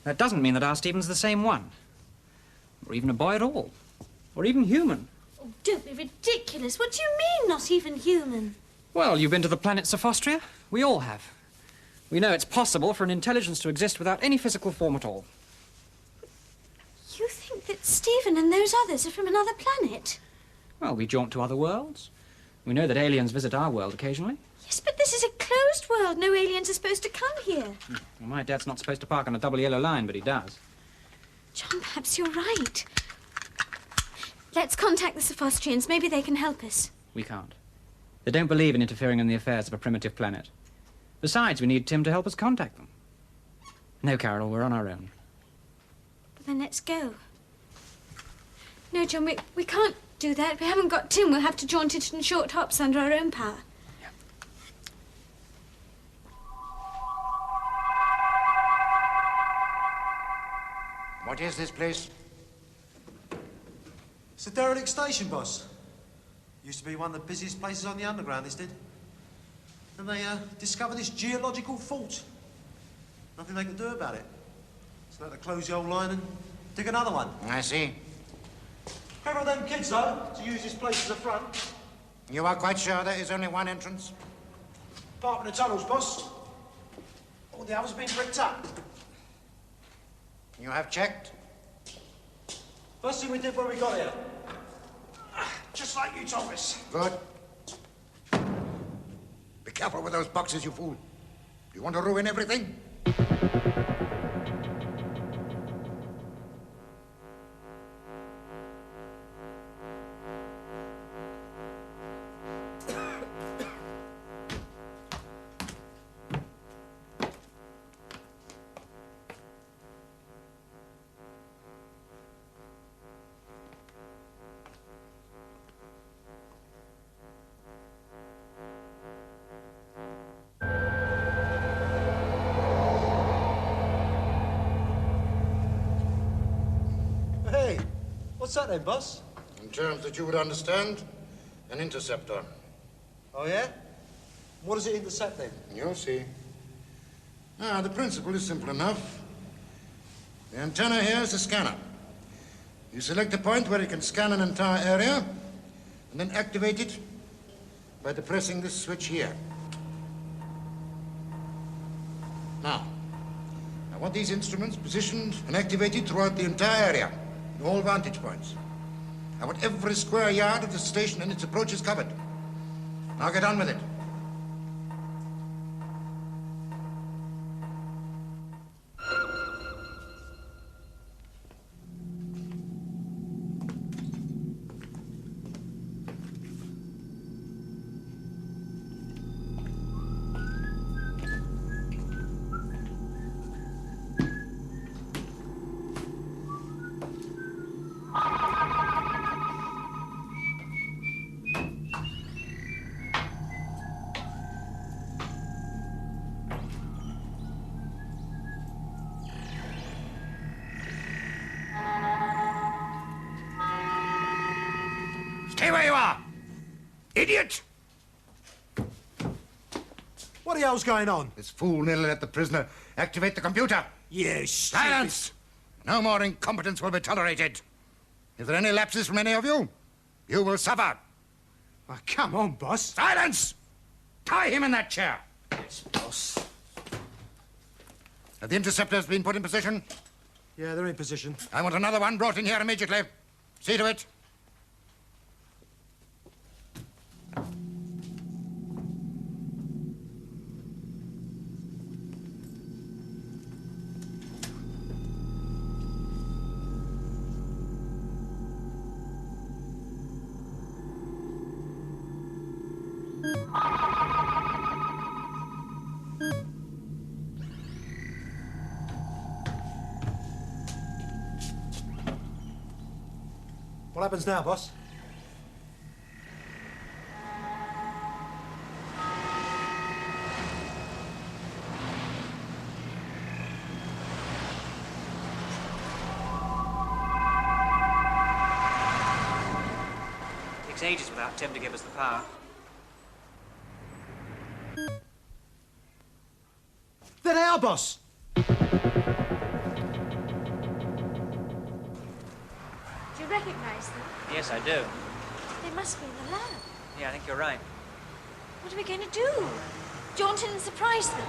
That doesn't mean that our Stephen's the same one. Or even a boy at all. Or even human. Oh, don't be ridiculous. What do you mean, not even human? Well, you've been to the planet Sophostria? We all have. We know it's possible for an intelligence to exist without any physical form at all. You think that Stephen and those others are from another planet? Well, we jaunt to other worlds. We know that aliens visit our world occasionally. Yes, but this is a closed world. No aliens are supposed to come here. Well, my dad's not supposed to park on a double yellow line, but he does. John, perhaps you're right. Let's contact the Sophostrians. Maybe they can help us. We can't. They don't believe in interfering in the affairs of a primitive planet. Besides, we need Tim to help us contact them. No, Carol, we're on our own. Well, then let's go. No, John, we can't do that. We haven't got Tim. We'll have to jaunt it in short hops under our own power. What is this place? It's a derelict station, boss. Used to be one of the busiest places on the underground, this did. Then they discovered this geological fault. Nothing they could do about it. So they had to close the old line and dig another one. I see. Clever of them kids, though, to use this place as a front. You are quite sure there is only one entrance? Part of the tunnels, boss. All the others have been bricked up. You have checked? First thing we did when we got here. Just like you told us. Good. Be careful with those boxes, you fool. Do you want to ruin everything? Hey, what's that then, boss? In terms that you would understand, an interceptor. Oh, yeah? What does it intercept then? You'll see. Now, the principle is simple enough. The antenna here is a scanner. You select a point where it can scan an entire area, and then activate it by depressing this switch here. Now, I want these instruments positioned and activated throughout the entire area, in all vantage points. I want every square yard of the station and its approaches covered. Now get on with it. Stay where you are! Idiot! What the hell's going on? This fool nearly let the prisoner activate the computer. Yes. Silence! No more incompetence will be tolerated. If there are any lapses from any of you, you will suffer. Oh, come on, boss. Silence! Tie him in that chair. Yes, boss. Have the interceptors been put in position? Yeah, they're in position. I want another one brought in here immediately. See to it. What happens now, boss? Takes ages without Tim to give us the power. They're our boss. Do you recognise them? Yes, I do. They must be in the lab. Yeah, I think you're right. What are we going to do? Jaunt in and surprise them?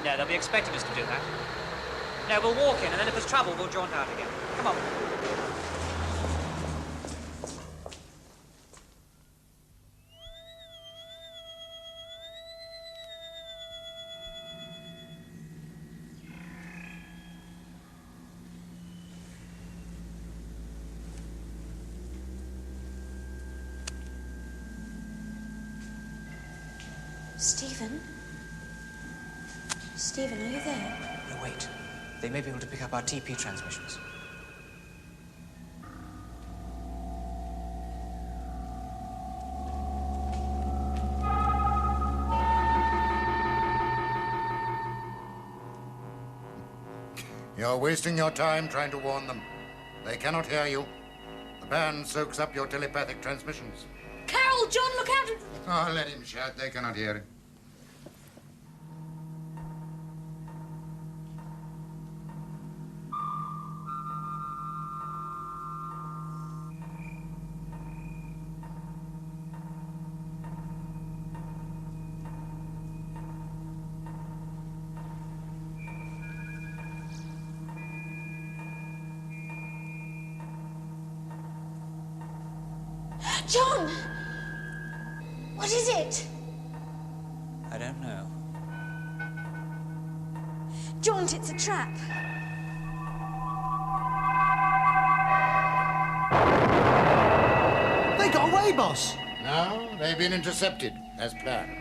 No, they'll be expecting us to do that. No, we'll walk in, and then if there's trouble, we'll jaunt out again. Come on. Stephen? Stephen, are you there? No, wait. They may be able to pick up our TP transmissions. You're wasting your time trying to warn them. They cannot hear you. The band soaks up your telepathic transmissions. Carol, John, look out! Oh, let him shout. They cannot hear it. John! What is it? I don't know. Jaunt, it's a trap. They got away, boss. No, they've been intercepted, as planned.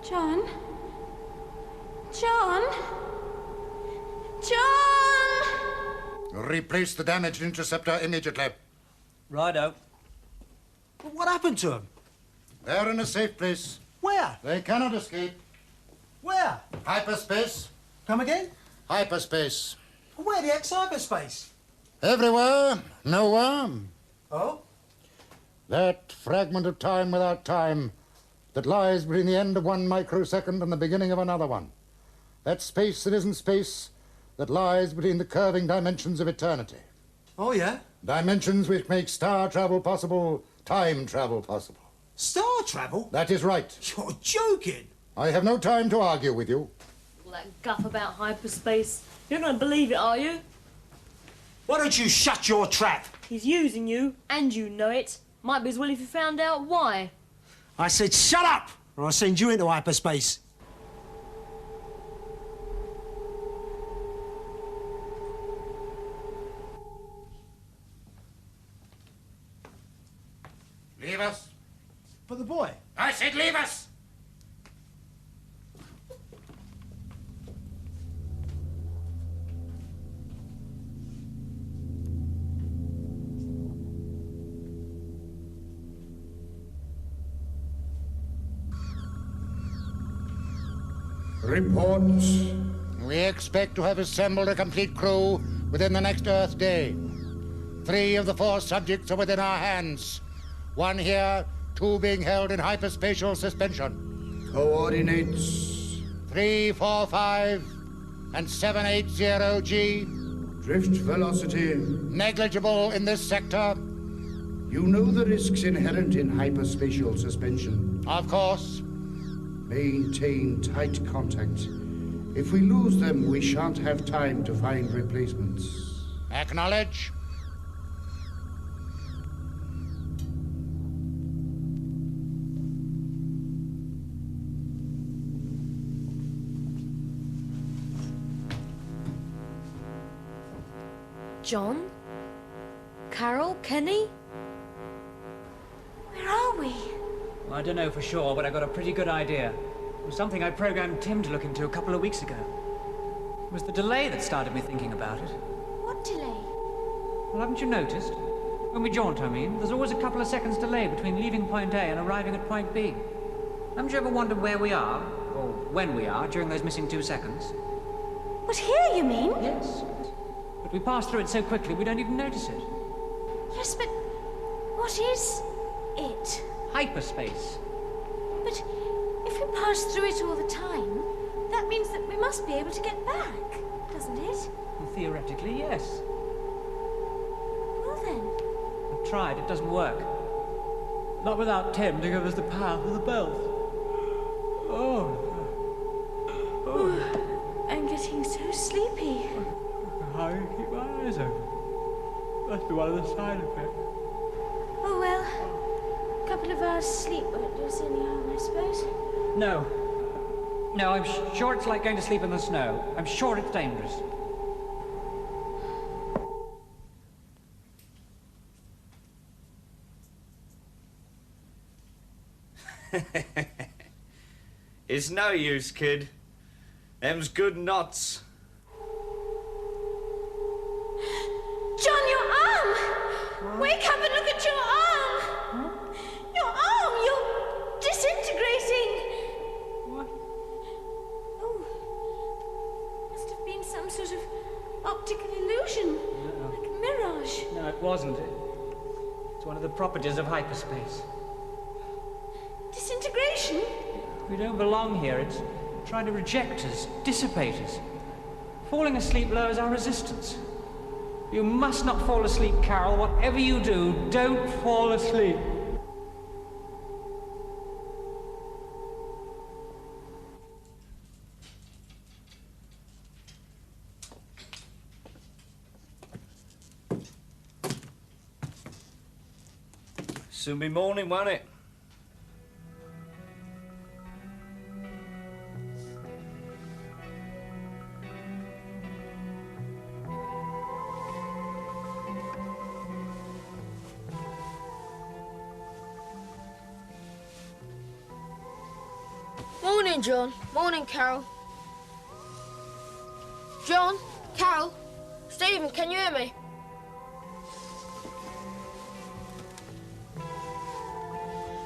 John? John? John! Replace the damaged interceptor immediately. Righto. But what happened to them? They're in a safe place. Where? They cannot escape. Where? Hyperspace. Come again? Hyperspace. Where the ex-hyperspace? Everywhere, nowhere. Oh? That fragment of time without time that lies between the end of one microsecond and the beginning of another one. That space that isn't space that lies between the curving dimensions of eternity. Oh, yeah? Dimensions which make star travel possible, time travel possible. Star travel? That is right. You're joking. I have no time to argue with you. All that guff about hyperspace. You're not going to believe it, are you? Why don't you shut your trap? He's using you, and you know it. Might be as well if you found out why. I said shut up, or I'll send you into hyperspace. Leave us. But the boy... I said leave us! Report. We expect to have assembled a complete crew within the next Earth day. 3 of the 4 subjects are within our hands. 1 here, 2 being held in hyperspatial suspension. Coordinates. 345 and 780G. Drift velocity. Negligible in this sector. You know the risks inherent in hyperspatial suspension. Of course. Maintain tight contact. If we lose them, we shan't have time to find replacements. Acknowledge. John? Carol? Kenny? Where are we? Well, I don't know for sure, but I got a pretty good idea. It was something I programmed Tim to look into a couple of weeks ago. It was the delay that started me thinking about it. What delay? Well, haven't you noticed? When we jaunt, I mean, there's always a couple of seconds delay between leaving point A and arriving at point B. Haven't you ever wondered where we are, or when we are, during those missing 2 seconds? But here, you mean? Yes. But we pass through it so quickly we don't even notice it. Yes, but what is it? Hyperspace. But if we pass through it all the time, that means that we must be able to get back, doesn't it? Well, theoretically, yes. Well then. I've tried, it doesn't work. Not without Tim to give us the power for the belt. I'm getting so sleepy. How do you keep my eyes open? Must be one of the side effects. Oh well, a couple of hours sleep won't do us any harm, I suppose. No. No, I'm sure it's like going to sleep in the snow. I'm sure it's dangerous. It's no use, kid. Them's good knots. John, your arm! Wake up and look at your arm! Your arm! You're disintegrating! What? Oh. Must have been some sort of optical illusion. No. Like a mirage. No, it wasn't. It's one of the properties of hyperspace. Disintegration? We don't belong here. It's trying to reject us, dissipate us. Falling asleep lowers our resistance. You must not fall asleep, Carol. Whatever you do, don't fall asleep. Soon be morning, won't it? Morning, John. Morning, Carol. John, Carol, Stephen, can you hear me?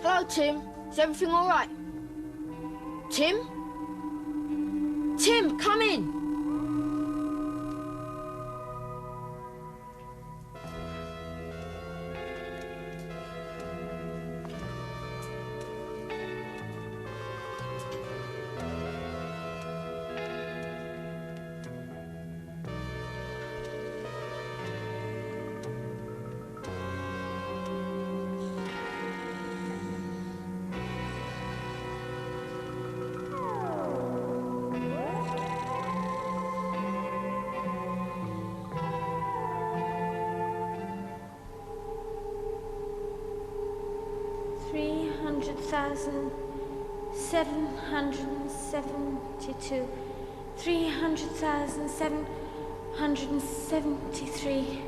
Hello, Tim. Is everything all right? Tim? Tim, come in. 300,772. 300,773.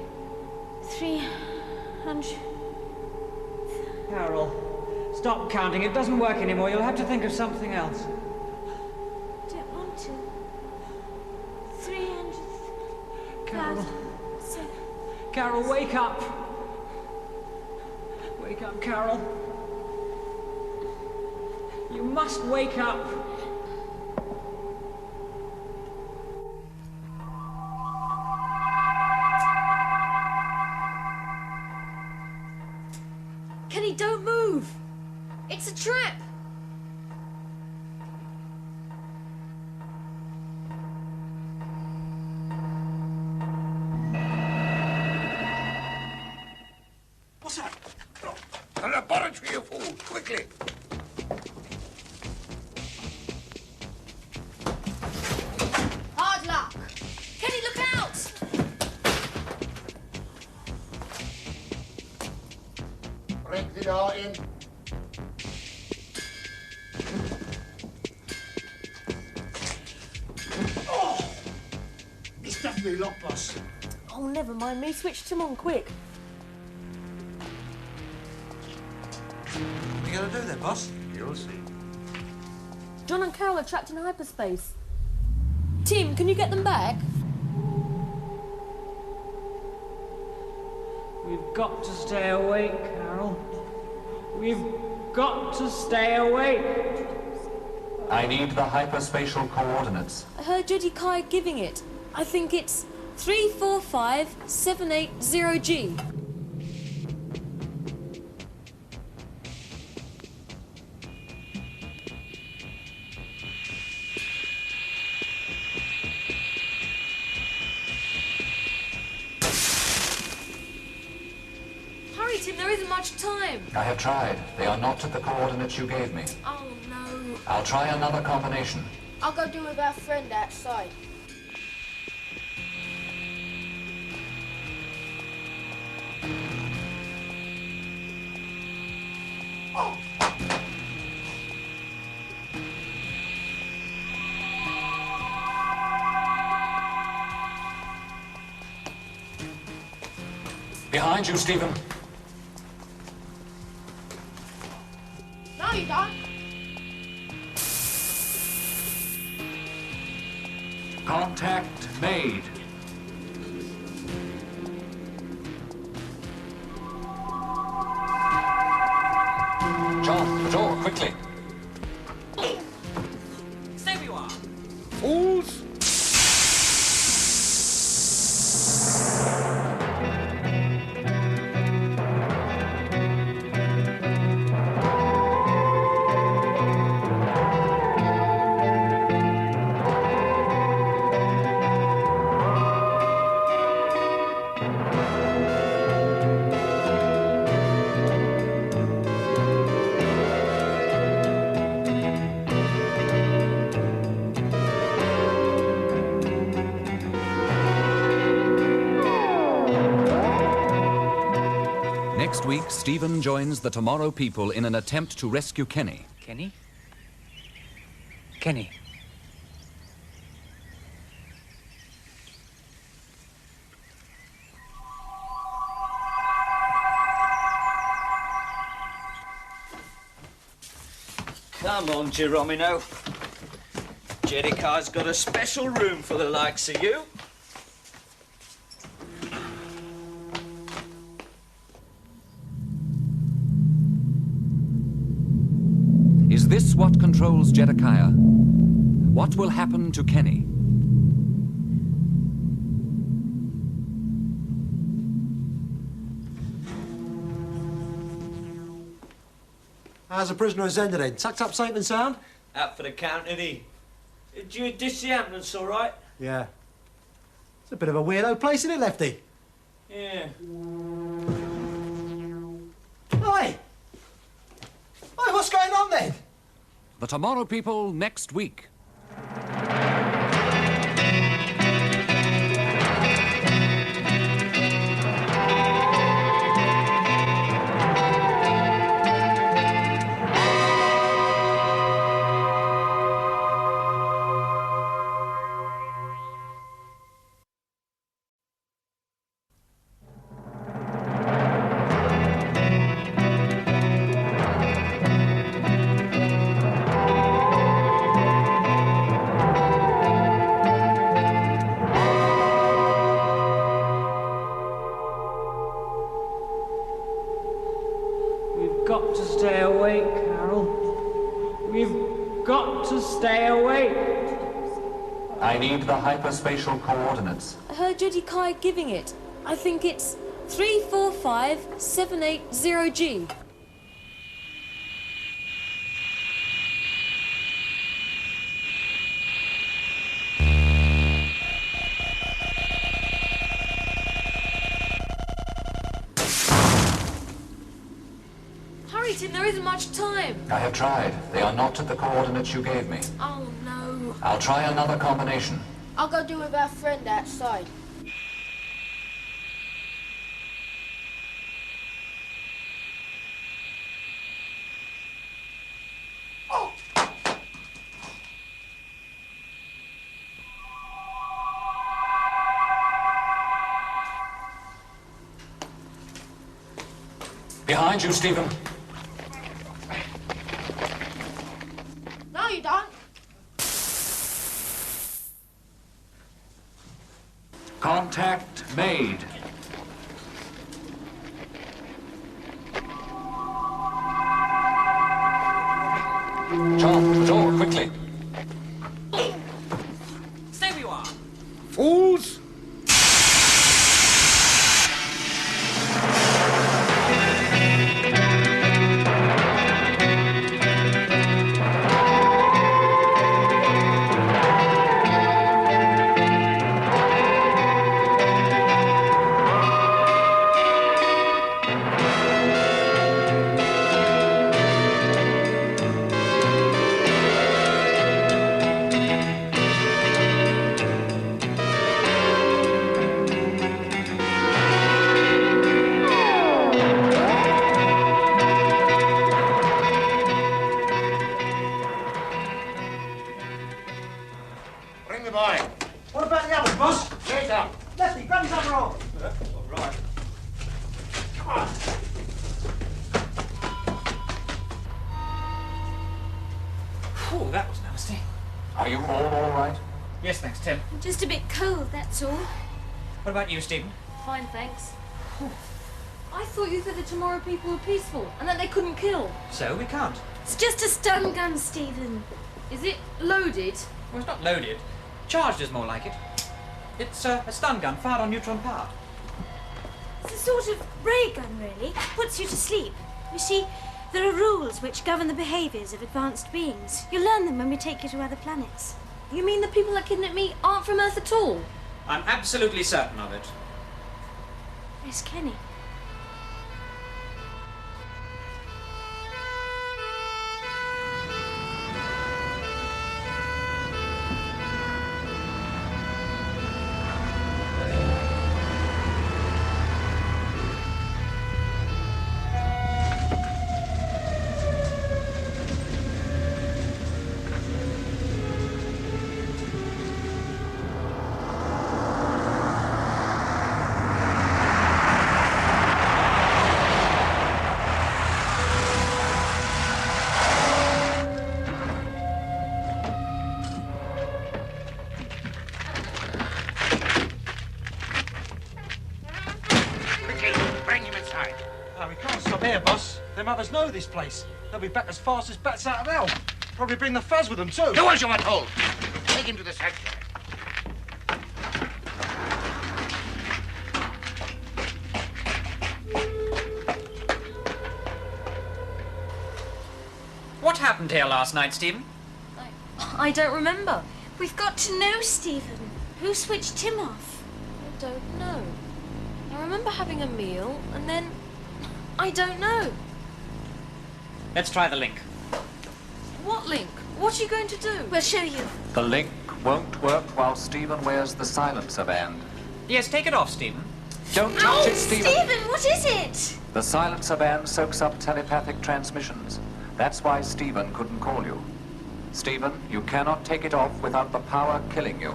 300. Carol, stop counting. It doesn't work anymore. You'll have to think of something else. Don't want to. 300. Carol. Carol, wake up. Wake up, Carol. You must wake up. Kenny, don't move! It's a trap! What's that? The laboratory, you fool! Quickly! Hard luck! Kenny, look out! Break the door in. Oh! It's definitely locked, boss. Oh, never mind me. Switch them on, quick. What are you going to do then, boss? You'll see. John and Carol are trapped in hyperspace. Tim, can you get them back? We've got to stay awake, Carol. We've got to stay awake. I need the hyperspatial coordinates. I heard Jedikiah giving it. I think it's 345780G. Hurry, Tim, there isn't much time. I have tried. They are not at the coordinates you gave me. Oh, no. I'll try another combination. I'll go do with our friend outside. Oh! Behind you, Stephen. No, you don't. Contact made. John, the door, quickly. Stay where you are. Fools! Next week, Stephen joins the Tomorrow People in an attempt to rescue Kenny. Kenny? Kenny. Come on, Geronimo. Jedikiah's got a special room for the likes of you. Is this what controls Jedikiah? What will happen to Kenny? How's the prisoner in Zender then? Tucked up safe and sound? Out for the count, isn't he? Did you dish the ambulance all right? Yeah. It's a bit of a weirdo place, isn't it, Lefty? Yeah. Oi! Oi, what's going on then? The Tomorrow People next week. stay awake, Carol. We've got to stay awake. I need the hyperspatial coordinates. I heard Jedikiah giving it. I think it's 345780G. Hurry, Tim, there isn't much time. I have tried. They are not at the coordinates you gave me. Oh, no. I'll try another combination. I'll go do with our friend outside. Behind you, Stephen. No, you don't. Contact made. John, the door, quickly. Stay where you are. Fools! Bring the boy. What about the others, boss? Take up. Lefty, grab his other arm. All right. Come on. Phew, that was nasty. Are you all right? Yes, thanks, Tim. Just a bit cold, that's all. What about you, Stephen? Fine, thanks. I thought you said the Tomorrow people were peaceful and that they couldn't kill. So we can't. It's just a stun gun, Stephen. Is it loaded? Well, it's not loaded. Charged is more like it. It's a stun gun fired on neutron power. It's a sort of ray gun, really. Puts you to sleep. You see, there are rules which govern the behaviours of advanced beings. You learn them when we take you to other planets. You mean the people that kidnapped me aren't from Earth at all? I'm absolutely certain of it. Where's Kenny? Bring him inside. No, we can't stop here, boss. Them others know this place. They'll be back as fast as bats out of hell. Probably bring the fuzz with them, too. Do as you are told. Take him to the sanctuary. What happened here last night, Stephen? I don't remember. We've got to know, Stephen. Who switched Tim off? I don't know. I remember having a meal and then... I don't know. Let's try the link. What link? What are you going to do? We'll show you. The link won't work while Stephen wears the silencer band. Yes, take it off, Stephen. Don't touch it, Stephen. Stephen, what is it? The silencer band soaks up telepathic transmissions. That's why Stephen couldn't call you. Stephen, you cannot take it off without the power killing you.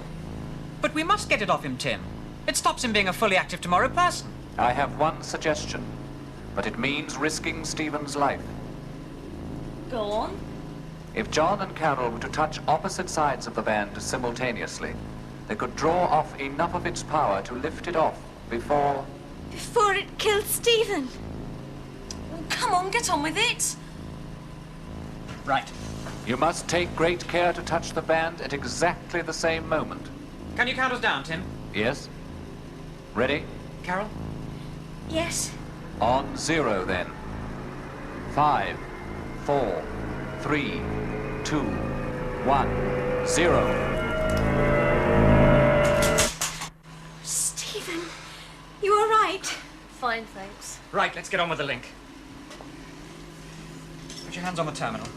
But we must get it off him, Tim. It stops him being a fully active Tomorrow person. I have one suggestion, but it means risking Stephen's life. Go on. If John and Carol were to touch opposite sides of the band simultaneously, they could draw off enough of its power to lift it off before... Before it killed Stephen. Well, come on, get on with it. Right. You must take great care to touch the band at exactly the same moment. Can you count us down, Tim? Yes? Ready? Carol? Yes. On 0, then. 5, 4, 3, 2, 1, 0. Stephen, you all right? Fine, thanks. Right, let's get on with the link. Put your hands on the terminal.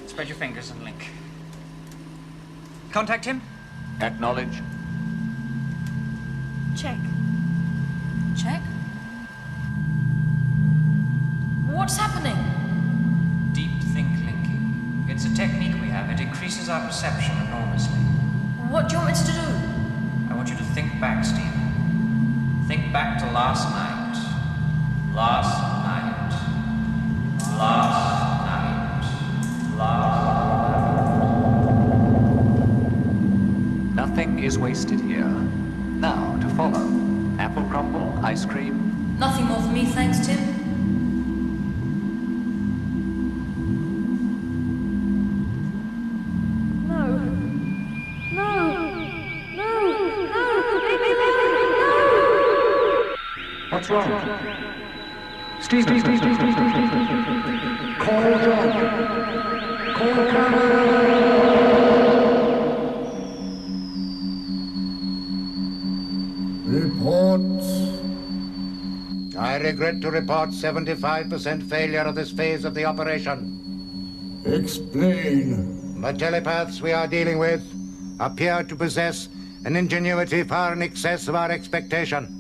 Spread your fingers and link. Contact him? Acknowledge. Check. Check? What's happening? Deep think linking. It's a technique we have. It increases our perception enormously. What do you want me to do? I want you to think back, Stephen. Think back to last night. Last night. Last night. Nothing is wasted here. Now, to follow. Apple crumble, ice cream. Nothing more for me, thanks, Tim. What's wrong? Stephen. Call John. Call Carol. Report. I regret to report 75% failure of this phase of the operation. Explain. The telepaths we are dealing with appear to possess an ingenuity far in excess of our expectation.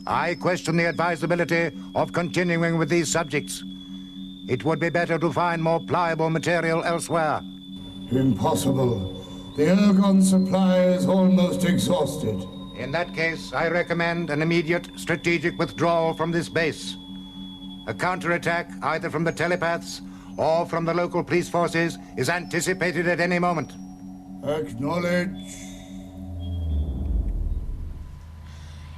I question the advisability of continuing with these subjects. It would be better to find more pliable material elsewhere. Impossible. The ergon supply is almost exhausted. In that case, I recommend an immediate strategic withdrawal from this base. A counterattack, either from the telepaths or from the local police forces, is anticipated at any moment. Acknowledge.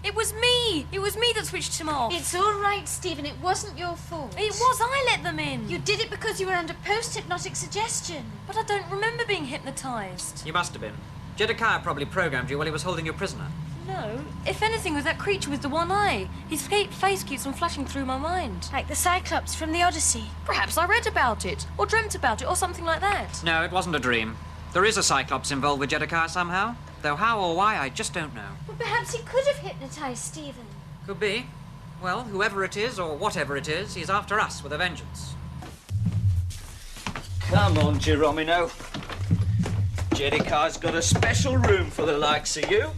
It was me! It was me that switched him off. It's all right, Stephen. It wasn't your fault. It was. I let them in. You did it because you were under post-hypnotic suggestion. But I don't remember being hypnotised. You must have been. Jedikiah probably programmed you while he was holding you prisoner. No. If anything, with that creature with the one eye. His face keeps on flashing through my mind. Like the Cyclops from the Odyssey. Perhaps I read about it, or dreamt about it, or something like that. No, it wasn't a dream. There is a Cyclops involved with Jedikiah somehow. Though how or why, I just don't know. Well, perhaps he could have hypnotised Stephen. Could be. Well, whoever it is, or whatever it is, he's after us with a vengeance. Come on, Geronimo. Jedikiah's got a special room for the likes of you.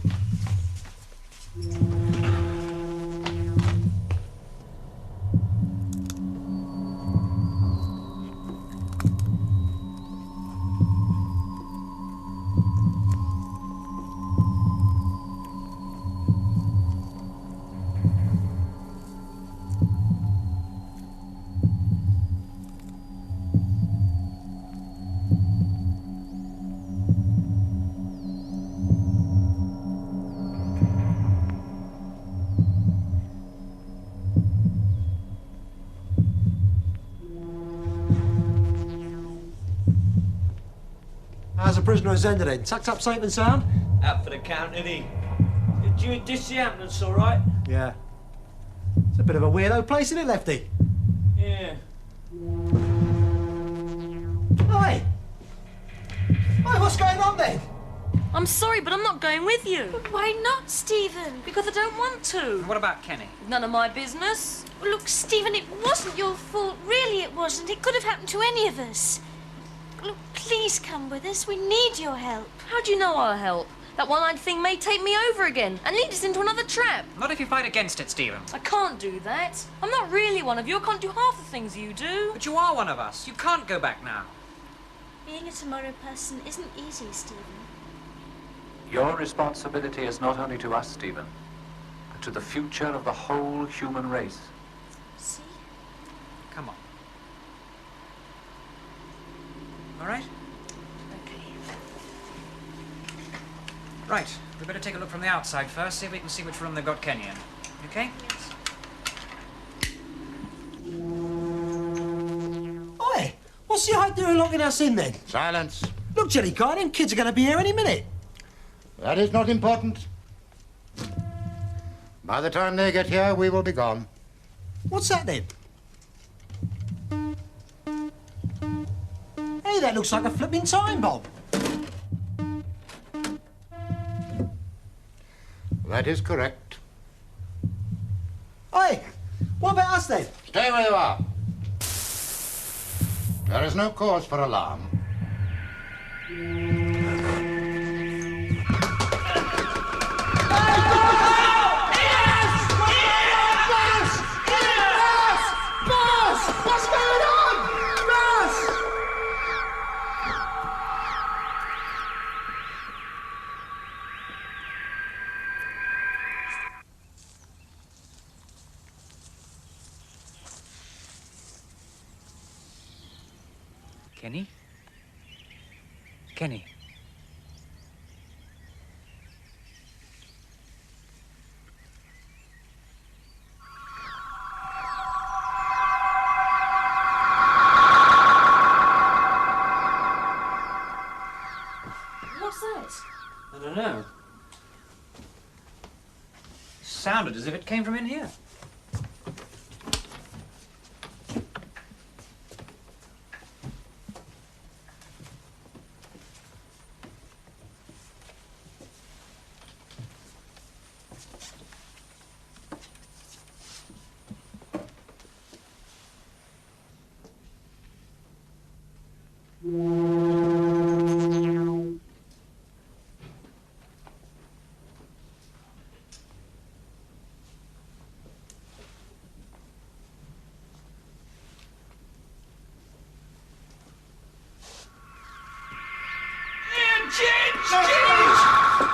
How's the prisoner at Zender then? Tucked up safe and sound? Out for the count, isn't he? Did you dish the ambulance all right? Yeah. It's a bit of a weirdo place, isn't it, Lefty? Yeah. Oi! Oi, what's going on then? I'm sorry, but I'm not going with you. But why not, Stephen? Because I don't want to. What about Kenny? None of my business. Well, look, Stephen, it wasn't your fault. Really, it wasn't. It could have happened to any of us. Look, please come with us. We need your help. How do you know I'll help? That one-eyed thing may take me over again and lead us into another trap. Not if you fight against it, Stephen. I can't do that. I'm not really one of you. I can't do half the things you do. But you are one of us. You can't go back now. Being a tomorrow person isn't easy, Stephen. Your responsibility is not only to us, Stephen, but to the future of the whole human race. See? Come on. All right? Okay. Right. We better take a look from the outside first, see if we can see which room they've got Kenny in. Okay? Oi! What's the idea of locking us in then? Silence. Look, Jedikiah, them kids are going to be here any minute. That is not important. By the time they get here, we will be gone. What's that then? Hey, that looks like a flipping time bomb. That is correct. Hey, what about us then? Stay where you are. There is no cause for alarm. What's going on? Boss! Kenny? Kenny? What's that? I don't know. Sounded as if it came from in here.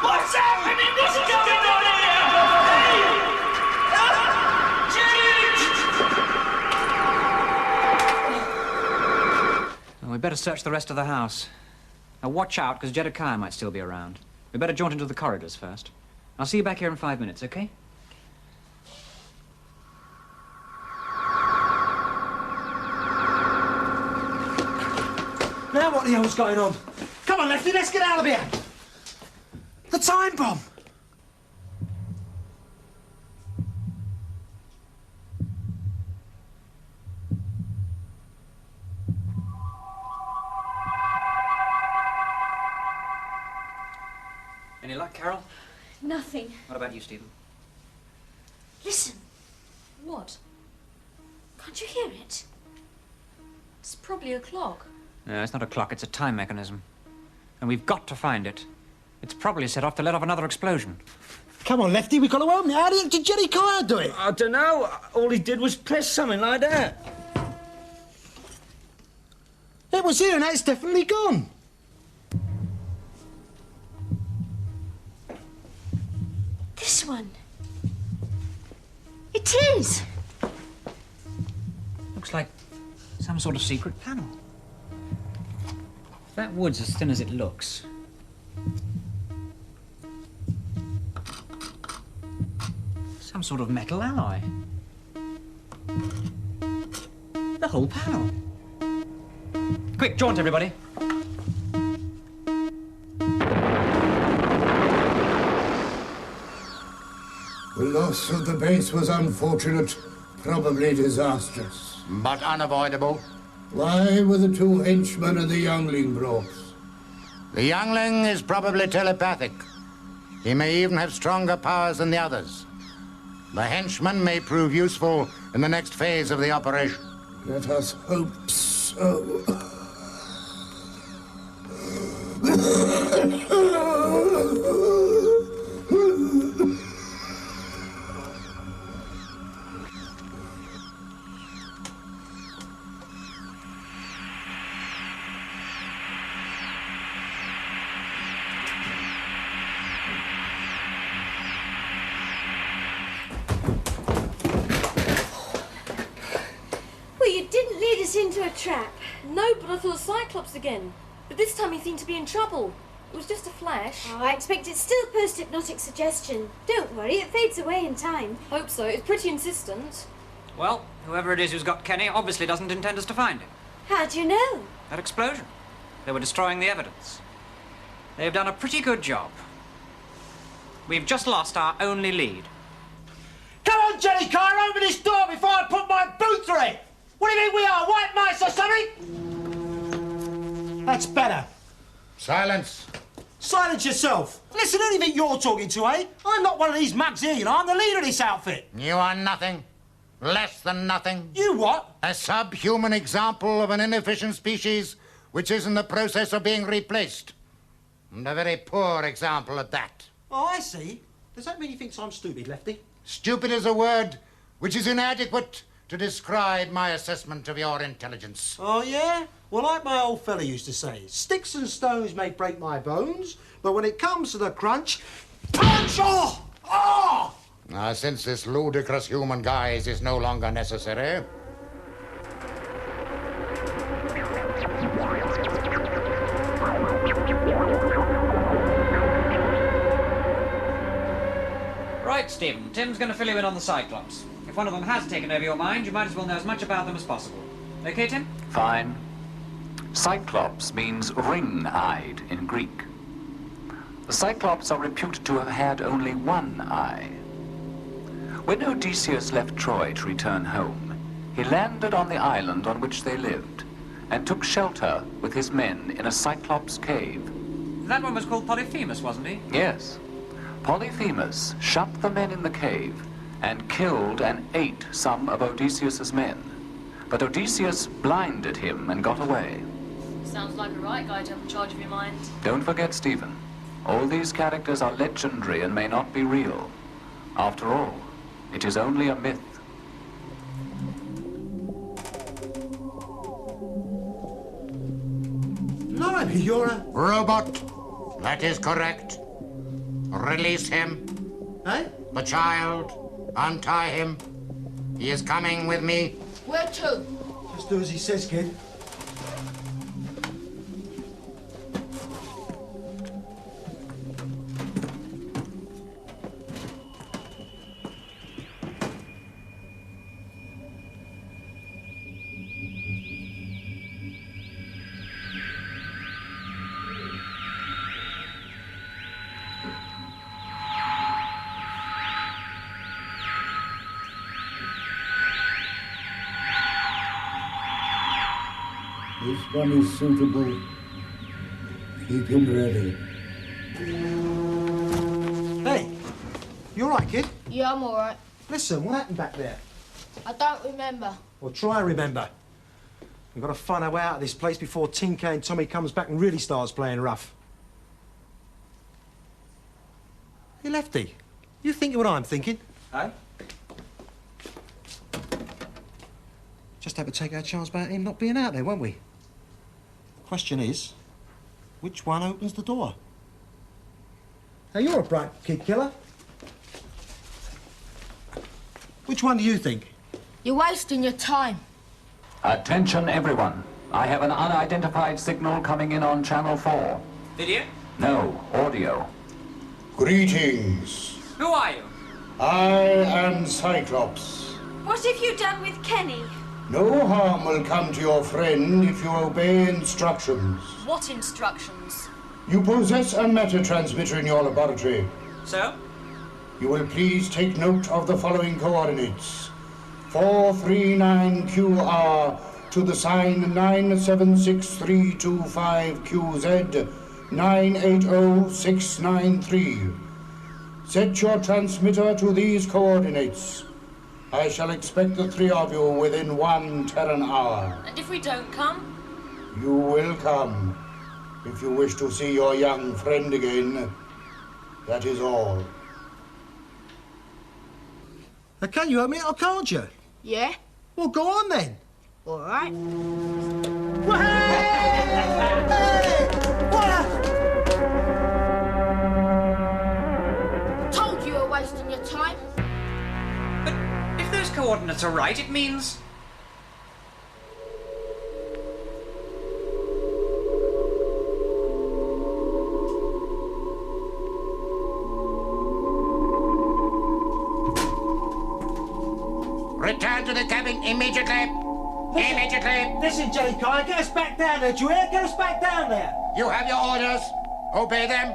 What's happening? What's going on here? Well, we better search the rest of the house. Now watch out, because Jedikiah might still be around. We better jaunt into the corridors first. I'll see you back here in 5 minutes, okay? Now what the hell's going on? Come on, Lefty, let's get out of here. The time bomb. Any luck, Carol? Nothing. What about you, Stephen? Listen. What? Can't you hear it? It's probably a clock. No, it's not a clock, it's a time mechanism. And we've got to find it. It's probably set off to let off another explosion. Come on, Lefty, we've got to open it. How did Jedikiah do it? I don't know. All he did was press something like that. It was here and now it's definitely gone. This one. It is. Looks like some sort of secret panel. If that wood's as thin as it looks. Some sort of metal alloy. The whole panel. Quick, jaunt, everybody. The loss of the base was unfortunate, probably disastrous. But unavoidable. Why were the two henchmen and the youngling brought? The youngling is probably telepathic. He may even have stronger powers than the others. The henchman may prove useful in the next phase of the operation. Let us hope so. Well, you didn't lead us into a trap. No, but I thought Cyclops again. But this time he seemed to be in trouble. It was just a flash. Oh, I expect it's still post-hypnotic suggestion. Don't worry, it fades away in time. Hope so. It's pretty insistent. Well, whoever it is who's got Kenny obviously doesn't intend us to find him. How do you know? That explosion. They were destroying the evidence. They've done a pretty good job. We've just lost our only lead. Come on, jedikiah, open this door before I put my boot through it! What do you think we are, white mice or something? That's better. Silence. Silence yourself. Listen, who do you think you're talking to, eh? I'm not one of these mugs here, you know. I'm the leader of this outfit. You are nothing. Less than nothing. You what? A subhuman example of an inefficient species which is in the process of being replaced. And a very poor example at that. Oh, I see. Does that mean he thinks I'm stupid, Lefty? Stupid is a word which is inadequate to describe my assessment of your intelligence. Oh, yeah? Well, like my old fella used to say, sticks and stones may break my bones, but when it comes to the crunch, punch! Oh! Oh! Now, since this ludicrous human guise is no longer necessary, Right, Stephen. Tim's going to fill you in on the Cyclops. If one of them has taken over your mind, you might as well know as much about them as possible. Okay, Tim? Fine. Cyclops means ring-eyed in Greek. The Cyclops are reputed to have had only one eye. When Odysseus left Troy to return home, he landed on the island on which they lived and took shelter with his men in a Cyclops cave. That one was called Polyphemus, wasn't he? Yes. Polyphemus shut the men in the cave and killed and ate some of Odysseus's men. But Odysseus blinded him and got away. Sounds like a right guy to have in charge of your mind. Don't forget, Stephen, all these characters are legendary and may not be real. After all, it is only a myth. Blimey, you're a... Robot. That is correct. Release him. Eh? The child. Untie him. He is coming with me. Where to? Just do as he says, kid. This one is suitable. Keep him ready. Hey, you all right, kid? Yeah, I'm all right. Listen, what happened back there? I don't remember. Well, try and remember. We've got to find our way out of this place before Tinker and Tommy comes back and really starts playing rough. Hey, Lefty, you thinking what I'm thinking? Eh? Just have to take our chance about him not being out there, won't we? Question is, which one opens the door? Now, you're a bright kid killer. Which one do you think? You're wasting your time. Attention, everyone. I have an unidentified signal coming in on Channel 4. Video? No, audio. Greetings. Who are you? I am Cyclops. What have you done with Kenny? No harm will come to your friend if you obey instructions. What instructions? You possess a matter transmitter in your laboratory. So? You will please take note of the following coordinates. 439QR to the sign 9763225QZ 980693. Set your transmitter to these coordinates. I shall expect the three of you within 1 Terran hour. And if we don't come? You will come. If you wish to see your young friend again, that is all. Can you open it or can't you? Yeah? Well, go on then. All right. Told you were wasting your time. If those coordinates are right, it means... Return to the cabin immediately. Immediately. Listen, jedikiah, get us back down there, do you hear? Get us back down there. You have your orders. Obey them.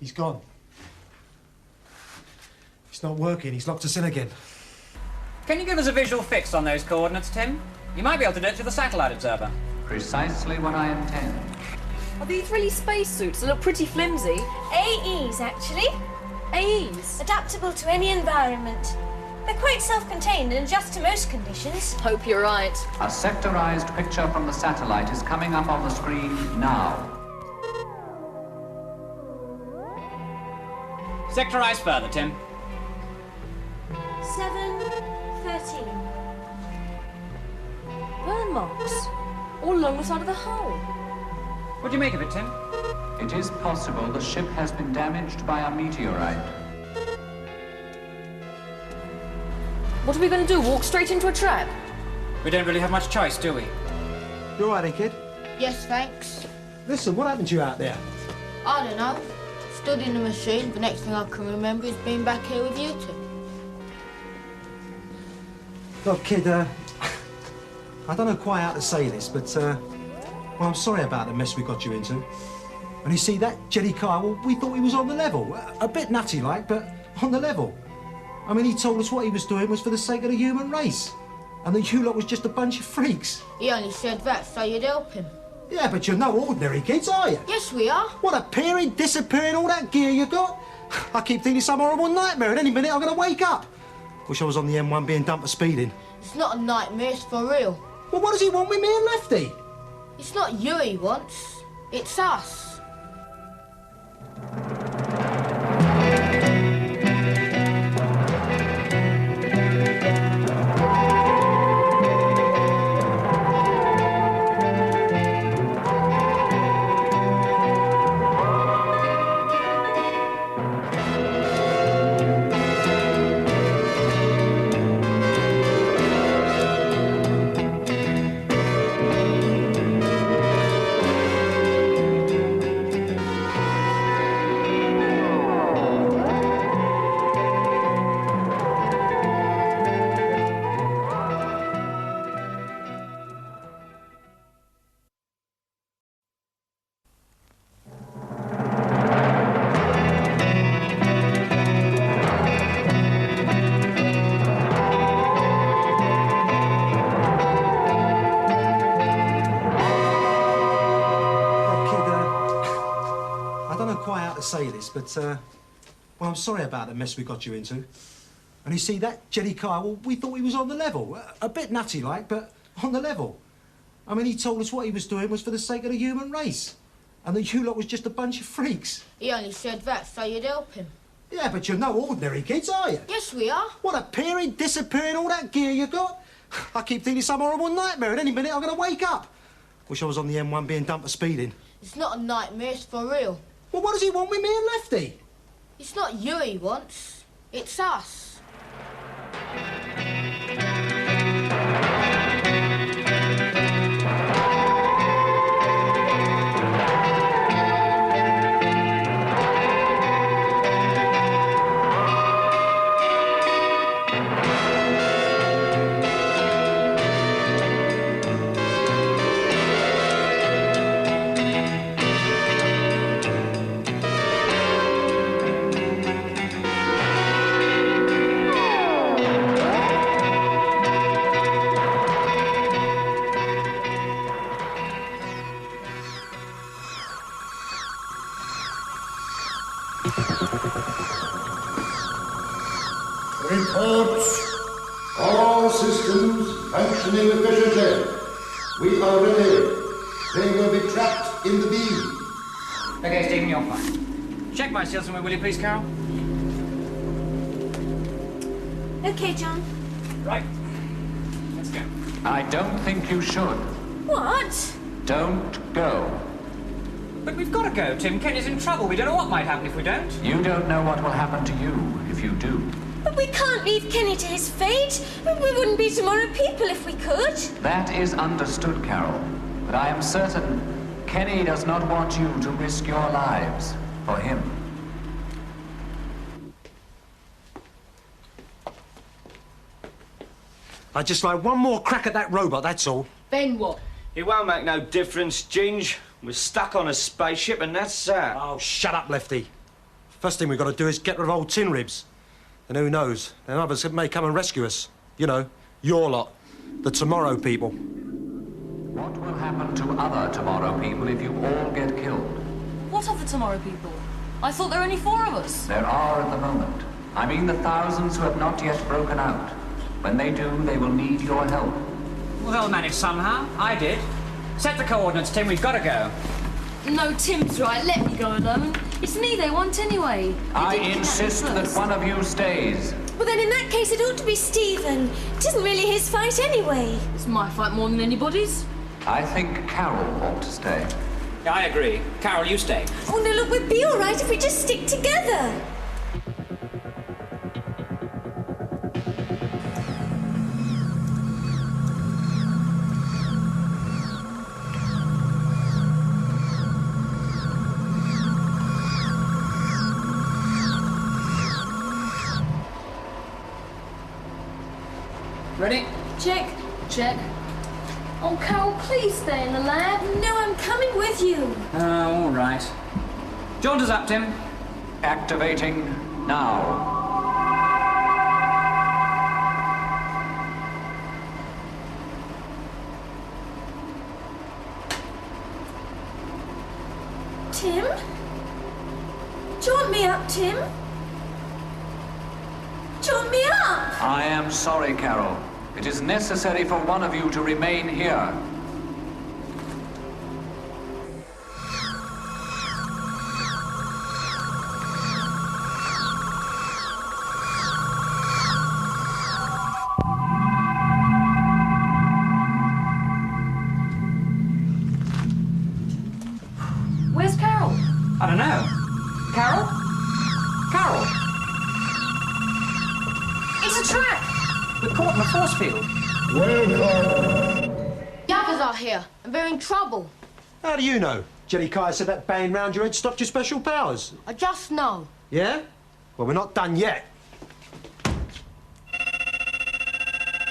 He's gone. It's not working. He's locked us in again. Can you give us a visual fix on those coordinates, Tim? You might be able to do it through the satellite observer. Precisely what I intend. Are these really spacesuits? They look pretty flimsy. AEs, actually. AEs? Adaptable to any environment. They're quite self-contained and adjust to most conditions. Hope you're right. A sectorized picture from the satellite is coming up on the screen now. Sectorize further, Tim. 7:13. Burn marks. All along the side of the hull. What do you make of it, Tim? It is possible the ship has been damaged by a meteorite. What are we going to do? Walk straight into a trap? We don't really have much choice, do we? You all right, then, kid? Yes, thanks. Listen, what happened to you out there? I don't know. Stood in the machine. The next thing I can remember is being back here with you two. Look, kid, I don't know quite how to say this, but, well, I'm sorry about the mess we got you into. And you see, that jedikiah, well, we thought he was on the level. A bit nutty-like, but on the level. I mean, he told us what he was doing was for the sake of the human race. And that you lot was just a bunch of freaks. He only said that so you'd help him. Yeah, but you're no ordinary kids, are you? Yes, we are. What, appearing, disappearing, all that gear you got? I keep thinking some horrible nightmare, and any minute I'm going to wake up. Wish I was on the M1 being dumped for speeding. It's not a nightmare, it's for real. Well, what does he want with me and Lefty? It's not you he wants, it's us. Say this, but, well, I'm sorry about the mess we got you into. And you see, that jedikiah, well, we thought he was on the level. A bit nutty-like, but on the level. I mean, he told us what he was doing was for the sake of the human race. And that you lot was just a bunch of freaks. He only said that so you'd help him. Yeah, but you're no ordinary kids, are you? Yes, we are. What, appearing, disappearing, all that gear you got? I keep thinking some horrible nightmare, and any minute I'm going to wake up. Wish I was on the M1 being dumped for speeding. It's not a nightmare, it's for real. Well, what does he want with me and Lefty? It's not you he wants, it's us. Reports. All systems functioning efficiently. We are ready. They will be trapped in the beam. Okay, Stephen, you're fine. Check my seal somewhere, will you please, Carol? Okay, John. Right. Let's go. I don't think you should. What? Don't go. But we've got to go, Tim. Kenny's in trouble. We don't know what might happen if we don't. You don't know what will happen to you if you do. But we can't leave Kenny to his fate. We wouldn't be tomorrow people if we could. That is understood, Carol. But I am certain Kenny does not want you to risk your lives for him. I'd just like one more crack at that robot, that's all. Then what? It won't make no difference, Ginge. We're stuck on a spaceship and that's that. Oh, shut up, Lefty. First thing we've got to do is get rid of old tin ribs. And who knows, then others may come and rescue us. You know, your lot, the Tomorrow people. What will happen to other Tomorrow people if you all get killed? What of the Tomorrow people? I thought there were only 4 of us. There are at the moment. I mean the thousands who have not yet broken out. When they do, they will need your help. Well, they'll manage somehow. I did. Set the coordinates, Tim. We've got to go. No, Tim's right. Let me go alone. It's me they want anyway. I insist that one of you stays. Well, then in that case, it ought to be Stephen. It isn't really his fight anyway. It's my fight more than anybody's. I think Carol ought to stay. Yeah, I agree. Carol, you stay. Oh, no, look, we'd be all right if we just stick together. Ready? Check. Check. Oh, Carol, please stay in the lab. No, I'm coming with you. Oh, all right. Jaunters up, Tim. Activating now. Tim? Jaunt me up, Tim. Jaunt me up! I am sorry, Carol. It is necessary for one of you to remain here. Where's Carol? I don't know. Carol? Carol! It's a trap! We're caught in a force field. Welcome. The others are here, and they're in trouble. How do you know? Jedikiah said that bang round your head stopped your special powers. I just know. Yeah? Well, we're not done yet.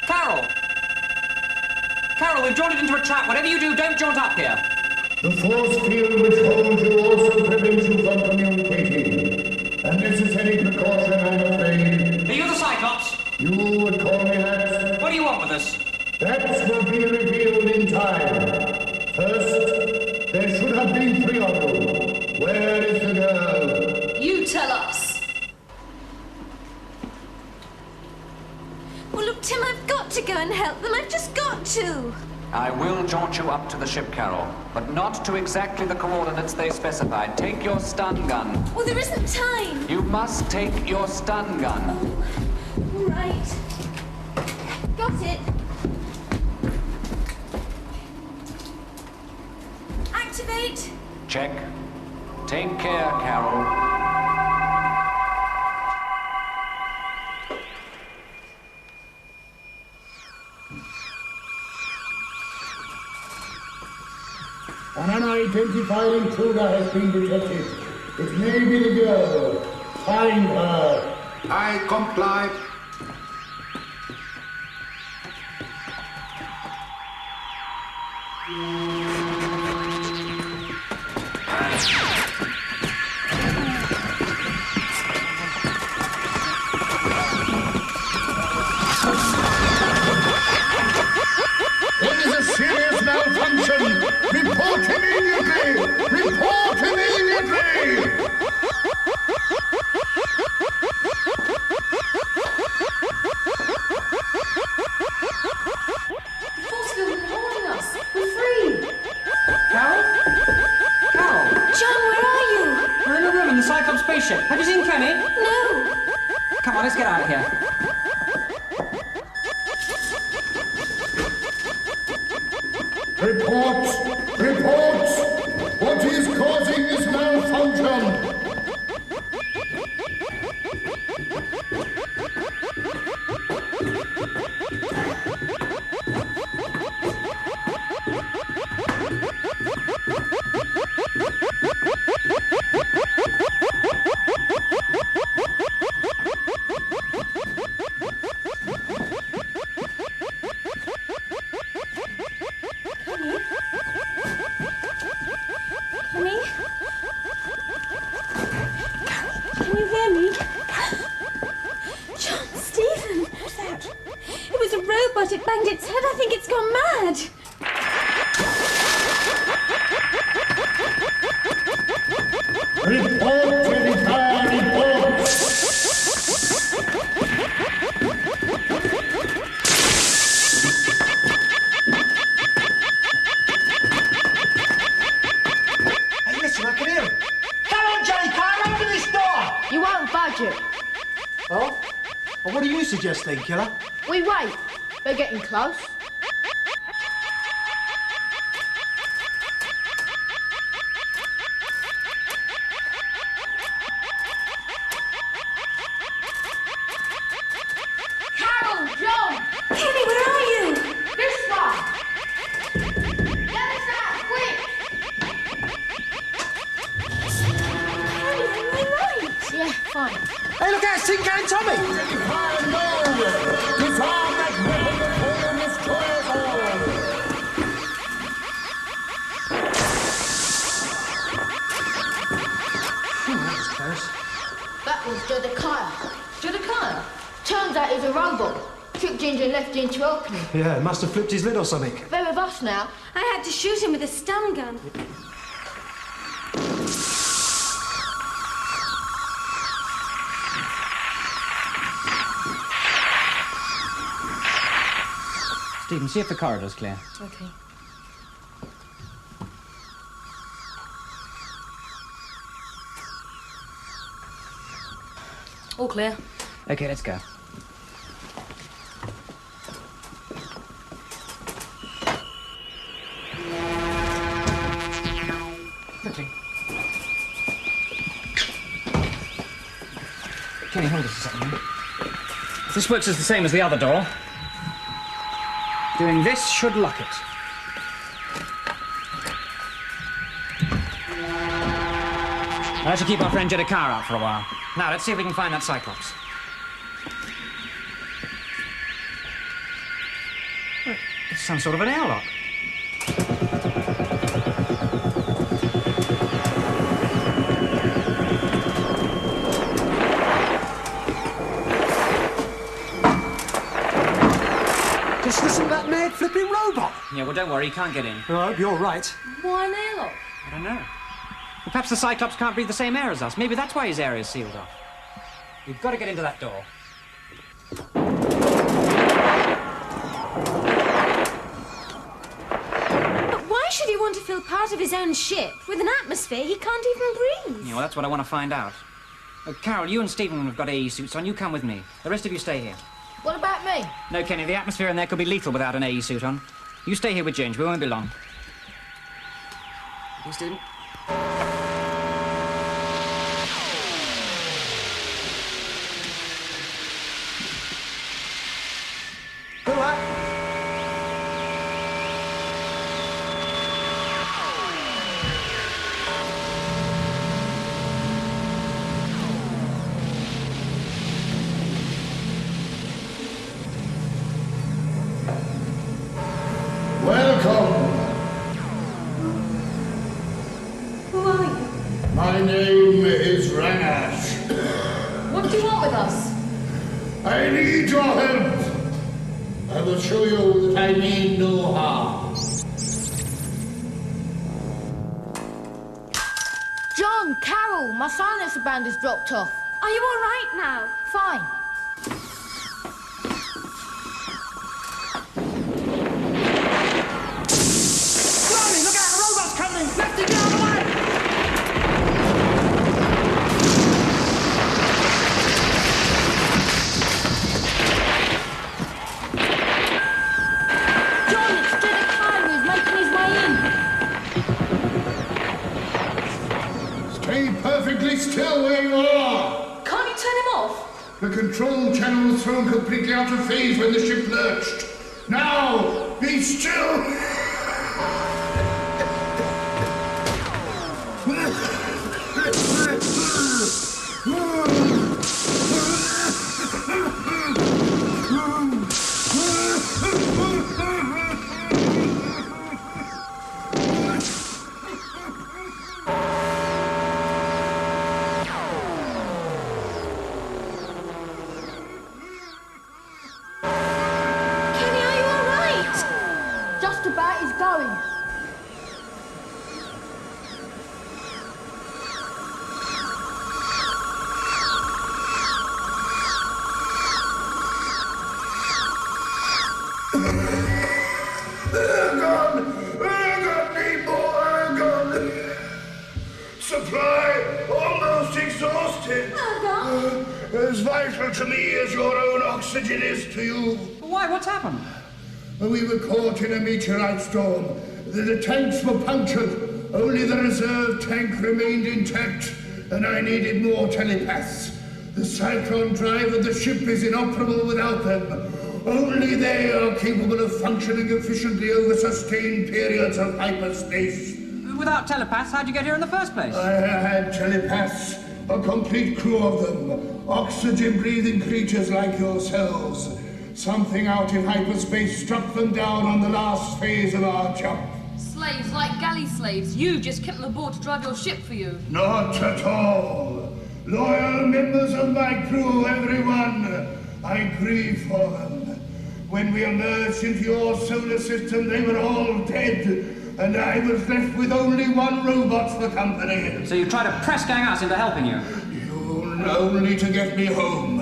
Carol! Carol, we've drawn it into a trap. Whatever you do, don't jaunt up here. The force field which holds you also prevents you from communicating. Unnecessary precaution, I'm afraid. Are you the Cyclops? You would call me that? What do you want with us? That will be revealed in time. First, there should have been 3 of you. Where is the girl? You tell us. Well, look, Tim, I've got to go and help them. I've just got to. I will jaunt you up to the ship, Carol, but not to exactly the coordinates they specified. Take your stun gun. Well, there isn't time. You must take your stun gun. All right. Got it. Activate. Check. Take care, Carol. An unidentified intruder has been detected. It may be the girl. Find her. I comply. There is a serious malfunction. Report immediately. Report immediately. The force field isn't holding us. We're free. Carol? Carol? John, where are you? We're in a room in the Cyclops spaceship. Have you seen Kenny? No. Come on, let's get out of here. Reports! Reports! What is causing this malfunction? banged its head. I think it's gone mad. Report, jedikiah, report! Hey, listen, I can hear him. Come on, jedikiah, open this door! You won't budge it. Oh? Well, what do you suggest then, killer? We wait. They're getting close. Carol, John! Kenny, where are you? This one! Let us out, quick! Kenny, am I right? Yeah, fine. Hey, look out, it's Tinker and Tommy! Disarm that weapon before you destroy us all! That was close. That was Jedikiah. Jedikiah? Turns out he's a robot. Tricked Ginger and left Ginger to open him. Yeah, must have flipped his lid or something. They're with us now. I had to shoot him with a stun gun. Stephen, see if the corridor's clear. Okay. All clear. Okay, let's go. Quickly. Kenny, hold this a second. If this works as the same as the other door, doing this should lock it. I should keep our friend Jedikiah out for a while. Now, let's see if we can find that Cyclops. Well, it's some sort of an airlock. Just listen to that mad flipping robot. Yeah, well, don't worry, he can't get in. I hope you're right. Why an airlock? I don't know. Well, perhaps the Cyclops can't breathe the same air as us. Maybe that's why his area's sealed off. We've got to get into that door. But why should he want to feel part of his own ship with an atmosphere he can't even breathe? Yeah, well, that's what I want to find out. Carol, you and Stephen have got AE suits on. You come with me. The rest of you stay here. What about me? No, Kenny, the atmosphere in there could be lethal without an AE suit on. You stay here with Ginge. We won't be long. You, Stephen? Good luck. Welcome. Who are you? My name is Ranash. What do you want with us? I need your help. I will show you that I mean no harm. John, Carol, my silencer band has dropped off. Are you all right now? Fine. Ronnie, look out! The robot's coming! Lefty, get out of the way! John, it's Jedikiah who's making his way in. Stay perfectly still where you are. Can't you turn him off? The control channel was thrown completely out of phase when the ship lurched. Now, be still. Kenny, are you all exhausted. As vital to me as your own oxygen is to you. Why? What's happened? We were caught in a meteorite storm. The tanks were punctured. Only the reserve tank remained intact, and I needed more telepaths. The cyclone drive of the ship is inoperable without them. Only they are capable of functioning efficiently over sustained periods of hyperspace. Without telepaths, how'd you get here in the first place? I had telepaths, a complete crew of them. Oxygen-breathing creatures like yourselves. Something out in hyperspace struck them down on the last phase of our jump. Slaves like galley slaves. You just kept them aboard to drive your ship for you. Not at all. Loyal members of my crew, everyone. I grieve for them. When we emerged into your solar system, they were all dead, and I was left with only one robot for company. So you tried to press gang us into helping you? Only to get me home.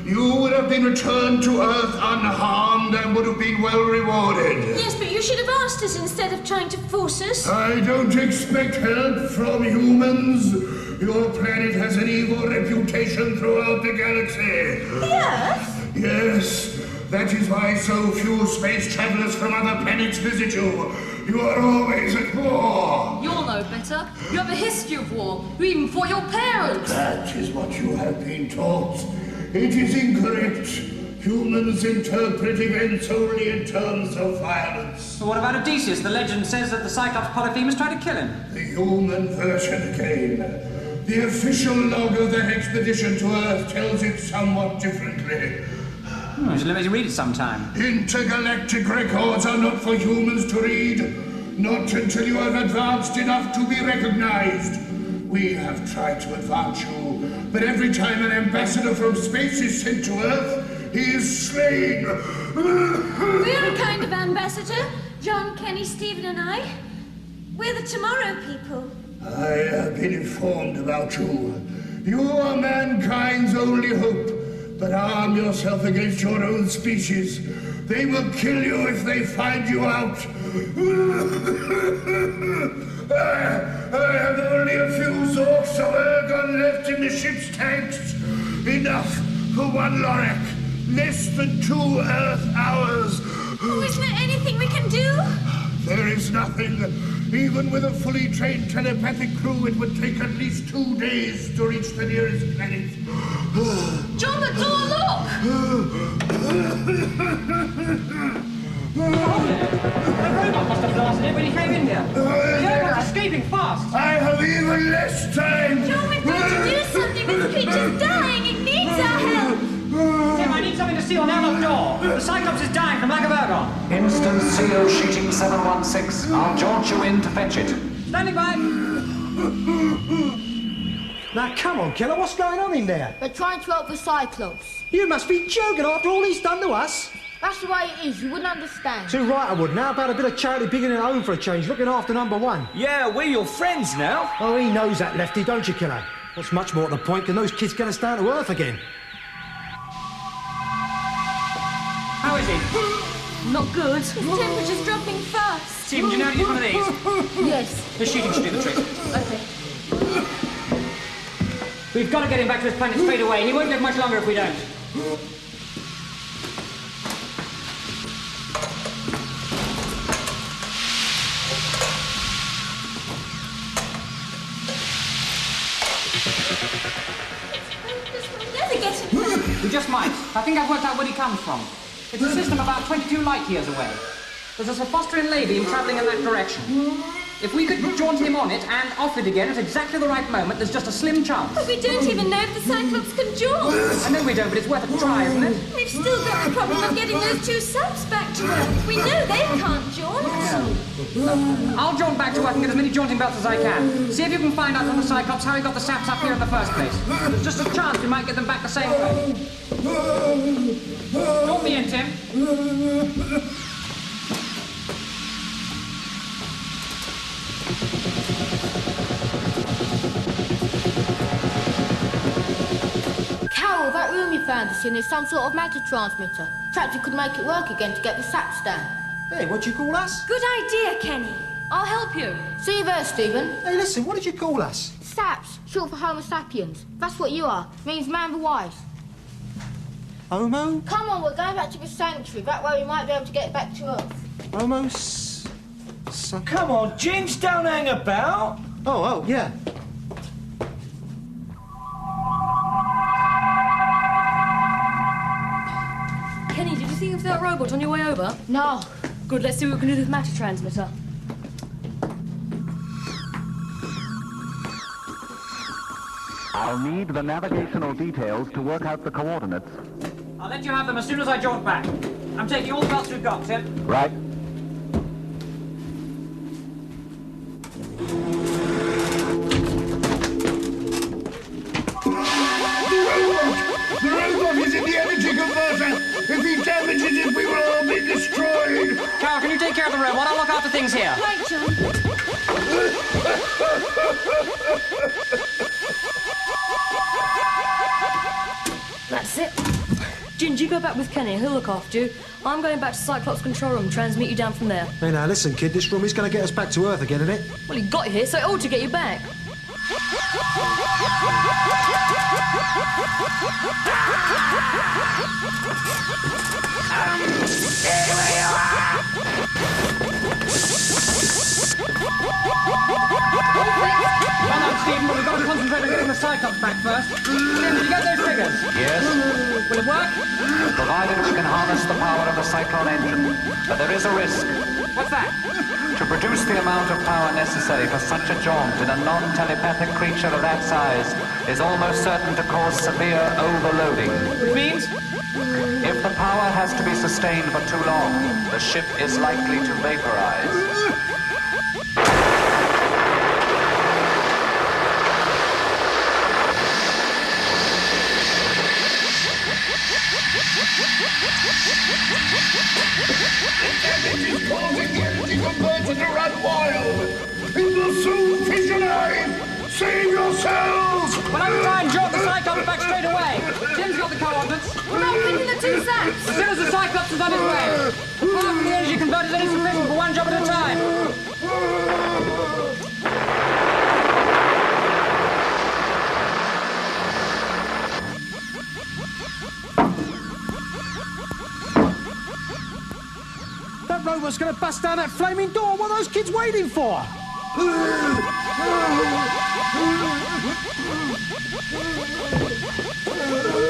You would have been returned to Earth unharmed and would have been well rewarded. Yes, but you should have asked us instead of trying to force us. I don't expect help from humans. Your planet has an evil reputation throughout the galaxy. The Earth? Yes. That is why so few space travelers from other planets visit you. You are always at war. You'll know better. You have a history of war. You even fought your parents. That is what you have been taught. It is incorrect. Humans interpret events only in terms of violence. So what about Odysseus? The legend says that the Cyclops Polyphemus tried to kill him. The human version again. The official log of that expedition to Earth tells it somewhat differently. You should let me read it sometime. Intergalactic records are not for humans to read. Not until you have advanced enough to be recognized. We have tried to advance you, but every time an ambassador from space is sent to Earth, he is slain. We're a kind of ambassador. John, Kenny, Stephen and I. We're the Tomorrow People. I have been informed about you. You are mankind's only hope. But arm yourself against your own species. They will kill you if they find you out. I have only a few Zorks of ergon left in the ship's tanks. Enough for one Lorac. Less than 2 Earth hours. Oh, isn't there anything we can do? There is nothing. Even with a fully trained telepathic crew, it would take at least 2 days to reach the nearest planet. John, the door, look! The robot must have blasted it when he came in here. The robot's escaping fast. I have even less time. John, we've got to do something. This creature's dying. It needs our help. Tim, I need something to seal the airlock door. The Cyclops is dying from lack of ergon. Instant seal sheeting 716. I'll jaunt you in to fetch it. Standing by. Now, come on, killer, what's going on in there? They're trying to help the Cyclops. You must be joking after all he's done to us. That's the way it is. You wouldn't understand. Too right I would. Now about a bit of charity bigger than home for a change, looking after number 1. Yeah, we're your friends now. Oh, he knows that, Lefty, don't you, killer? What's much more to the point, can those kids get us down to Earth again? How is he? Not good. His temperature's dropping fast. Stephen, do you know how to use one of these? Yes. The shooting should do the trick. Okay. We've got to get him back to his planet straight away. He won't live much longer if we don't. We'll never get him. We just might. I think I've worked out where he comes from. It's a system about 22 light years away. There's a Sophostran lay beam travelling in that direction. If we could jaunt him on it and off it again at exactly the right moment, there's just a slim chance. But we don't even know if the Cyclops can jaunt. I know we don't, but it's worth a try, isn't it? We've still got the problem of getting those 2 subs back to Earth. We know they can't jaunt. I'll jaunt back to Earth and get as many jaunting belts as I can. See if you can find out from the Cyclops how he got the saps up here in the first place. There's just a chance we might get them back the same way. Jaunt me in, Tim. Carol, that room you found us in is some sort of matter transmitter. Perhaps you could make it work again to get the saps down. Hey, what'd you call us? Good idea, Kenny. I'll help you. See you there, Stephen. Hey, listen, what did you call us? Saps, short for Homo sapiens. That's what you are. Means man the wise. Homo? Come on, we're going back to the sanctuary. That way we might be able to get back to Earth. Homo... Come on, James, don't hang about. Oh, yeah. Kenny, did you think of that robot on your way over? No. Good, let's see what we can do with the matter transmitter. I'll need the navigational details to work out the coordinates. I'll let you have them as soon as I jaunt back. I'm taking all the belts we've got, Tim. Right. The robot is in the energy converter! If he damages it, we will all be destroyed! Carol, can you take care of the robot? I'll look after things here. Right, John. That's it. Ginger, you go back with Kenny. He'll look after you. I'm going back to Cyclops' control room, transmit you down from there. Hey, now, listen, kid, this room is going to get us back to Earth again, isn't it? Well, he got you here, so it ought to get you back. Here we are! Come on, Stephen, but we've got to concentrate on getting the Cyclops back first. Tim, did you get those figures? Yes. Will it work? Provided we can harness the power of the cyclone engine. But there is a risk. What's that? To produce the amount of power necessary for such a jaunt in a non-telepathic creature of that size is almost certain to cause severe overloading. Which means? If the power has to be sustained for too long, the ship is likely to vaporize. It is causing the energy converter to run wild! It will soon fusionize! Save yourselves! Well, I'm trying to jaunt the Cyclops back straight away. Tim's got the coordinates. What about picking the two Saps? As soon as the Cyclops is on his way. The power from the energy converter is only sufficient for one job at a time. That robot's going to bust down that flaming door. What are those kids waiting for?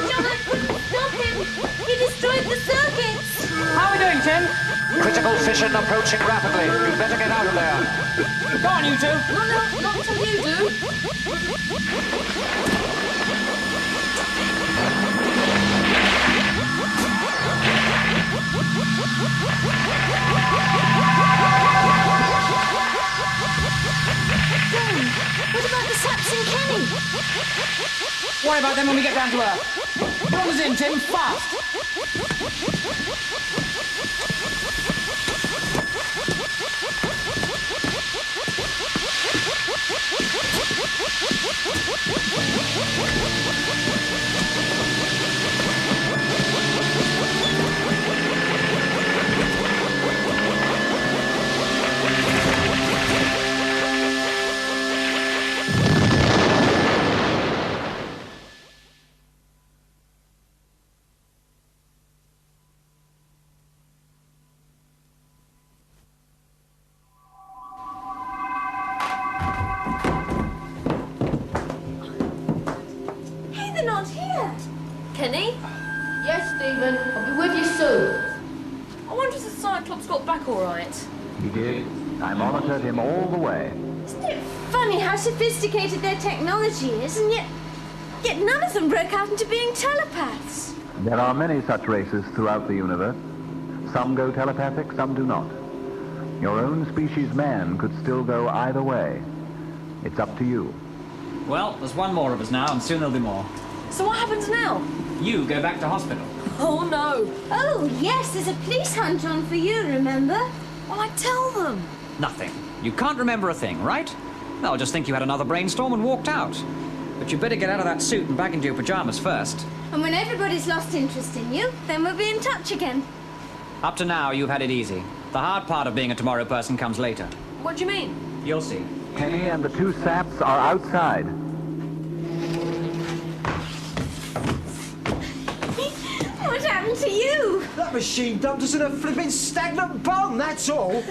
John, I couldn't stop him. He destroyed the circuits. How are we doing, Tim? Critical fission approaching rapidly. You'd better get out of there. Go on, you two. No, not until you do. What about the Saps and Kenny? Worry about them when we get down to Earth. Pull us in, Tim, fast. Kenny? Yes, Stephen. I'll be with you soon. I wonder if the Cyclops got back all right. He did. I monitored him all the way. Isn't it funny how sophisticated their technology is, and yet none of them broke out into being telepaths? There are many such races throughout the universe. Some go telepathic, some do not. Your own species, man, could still go either way. It's up to you. Well, there's one more of us now, and soon there'll be more. So what happens now? You go back to hospital. Oh, no. Oh, yes, there's a police hunt on for you, remember? Well, I tell them. Nothing. You can't remember a thing, right? They'll just think you had another brainstorm and walked out. But you better get out of that suit and back into your pajamas first. And when everybody's lost interest in you, then we'll be in touch again. Up to now, you've had it easy. The hard part of being a tomorrow person comes later. What do you mean? You'll see. Kenny and the two saps are outside. What happened to you? That machine dumped us in a flipping stagnant pond, that's all.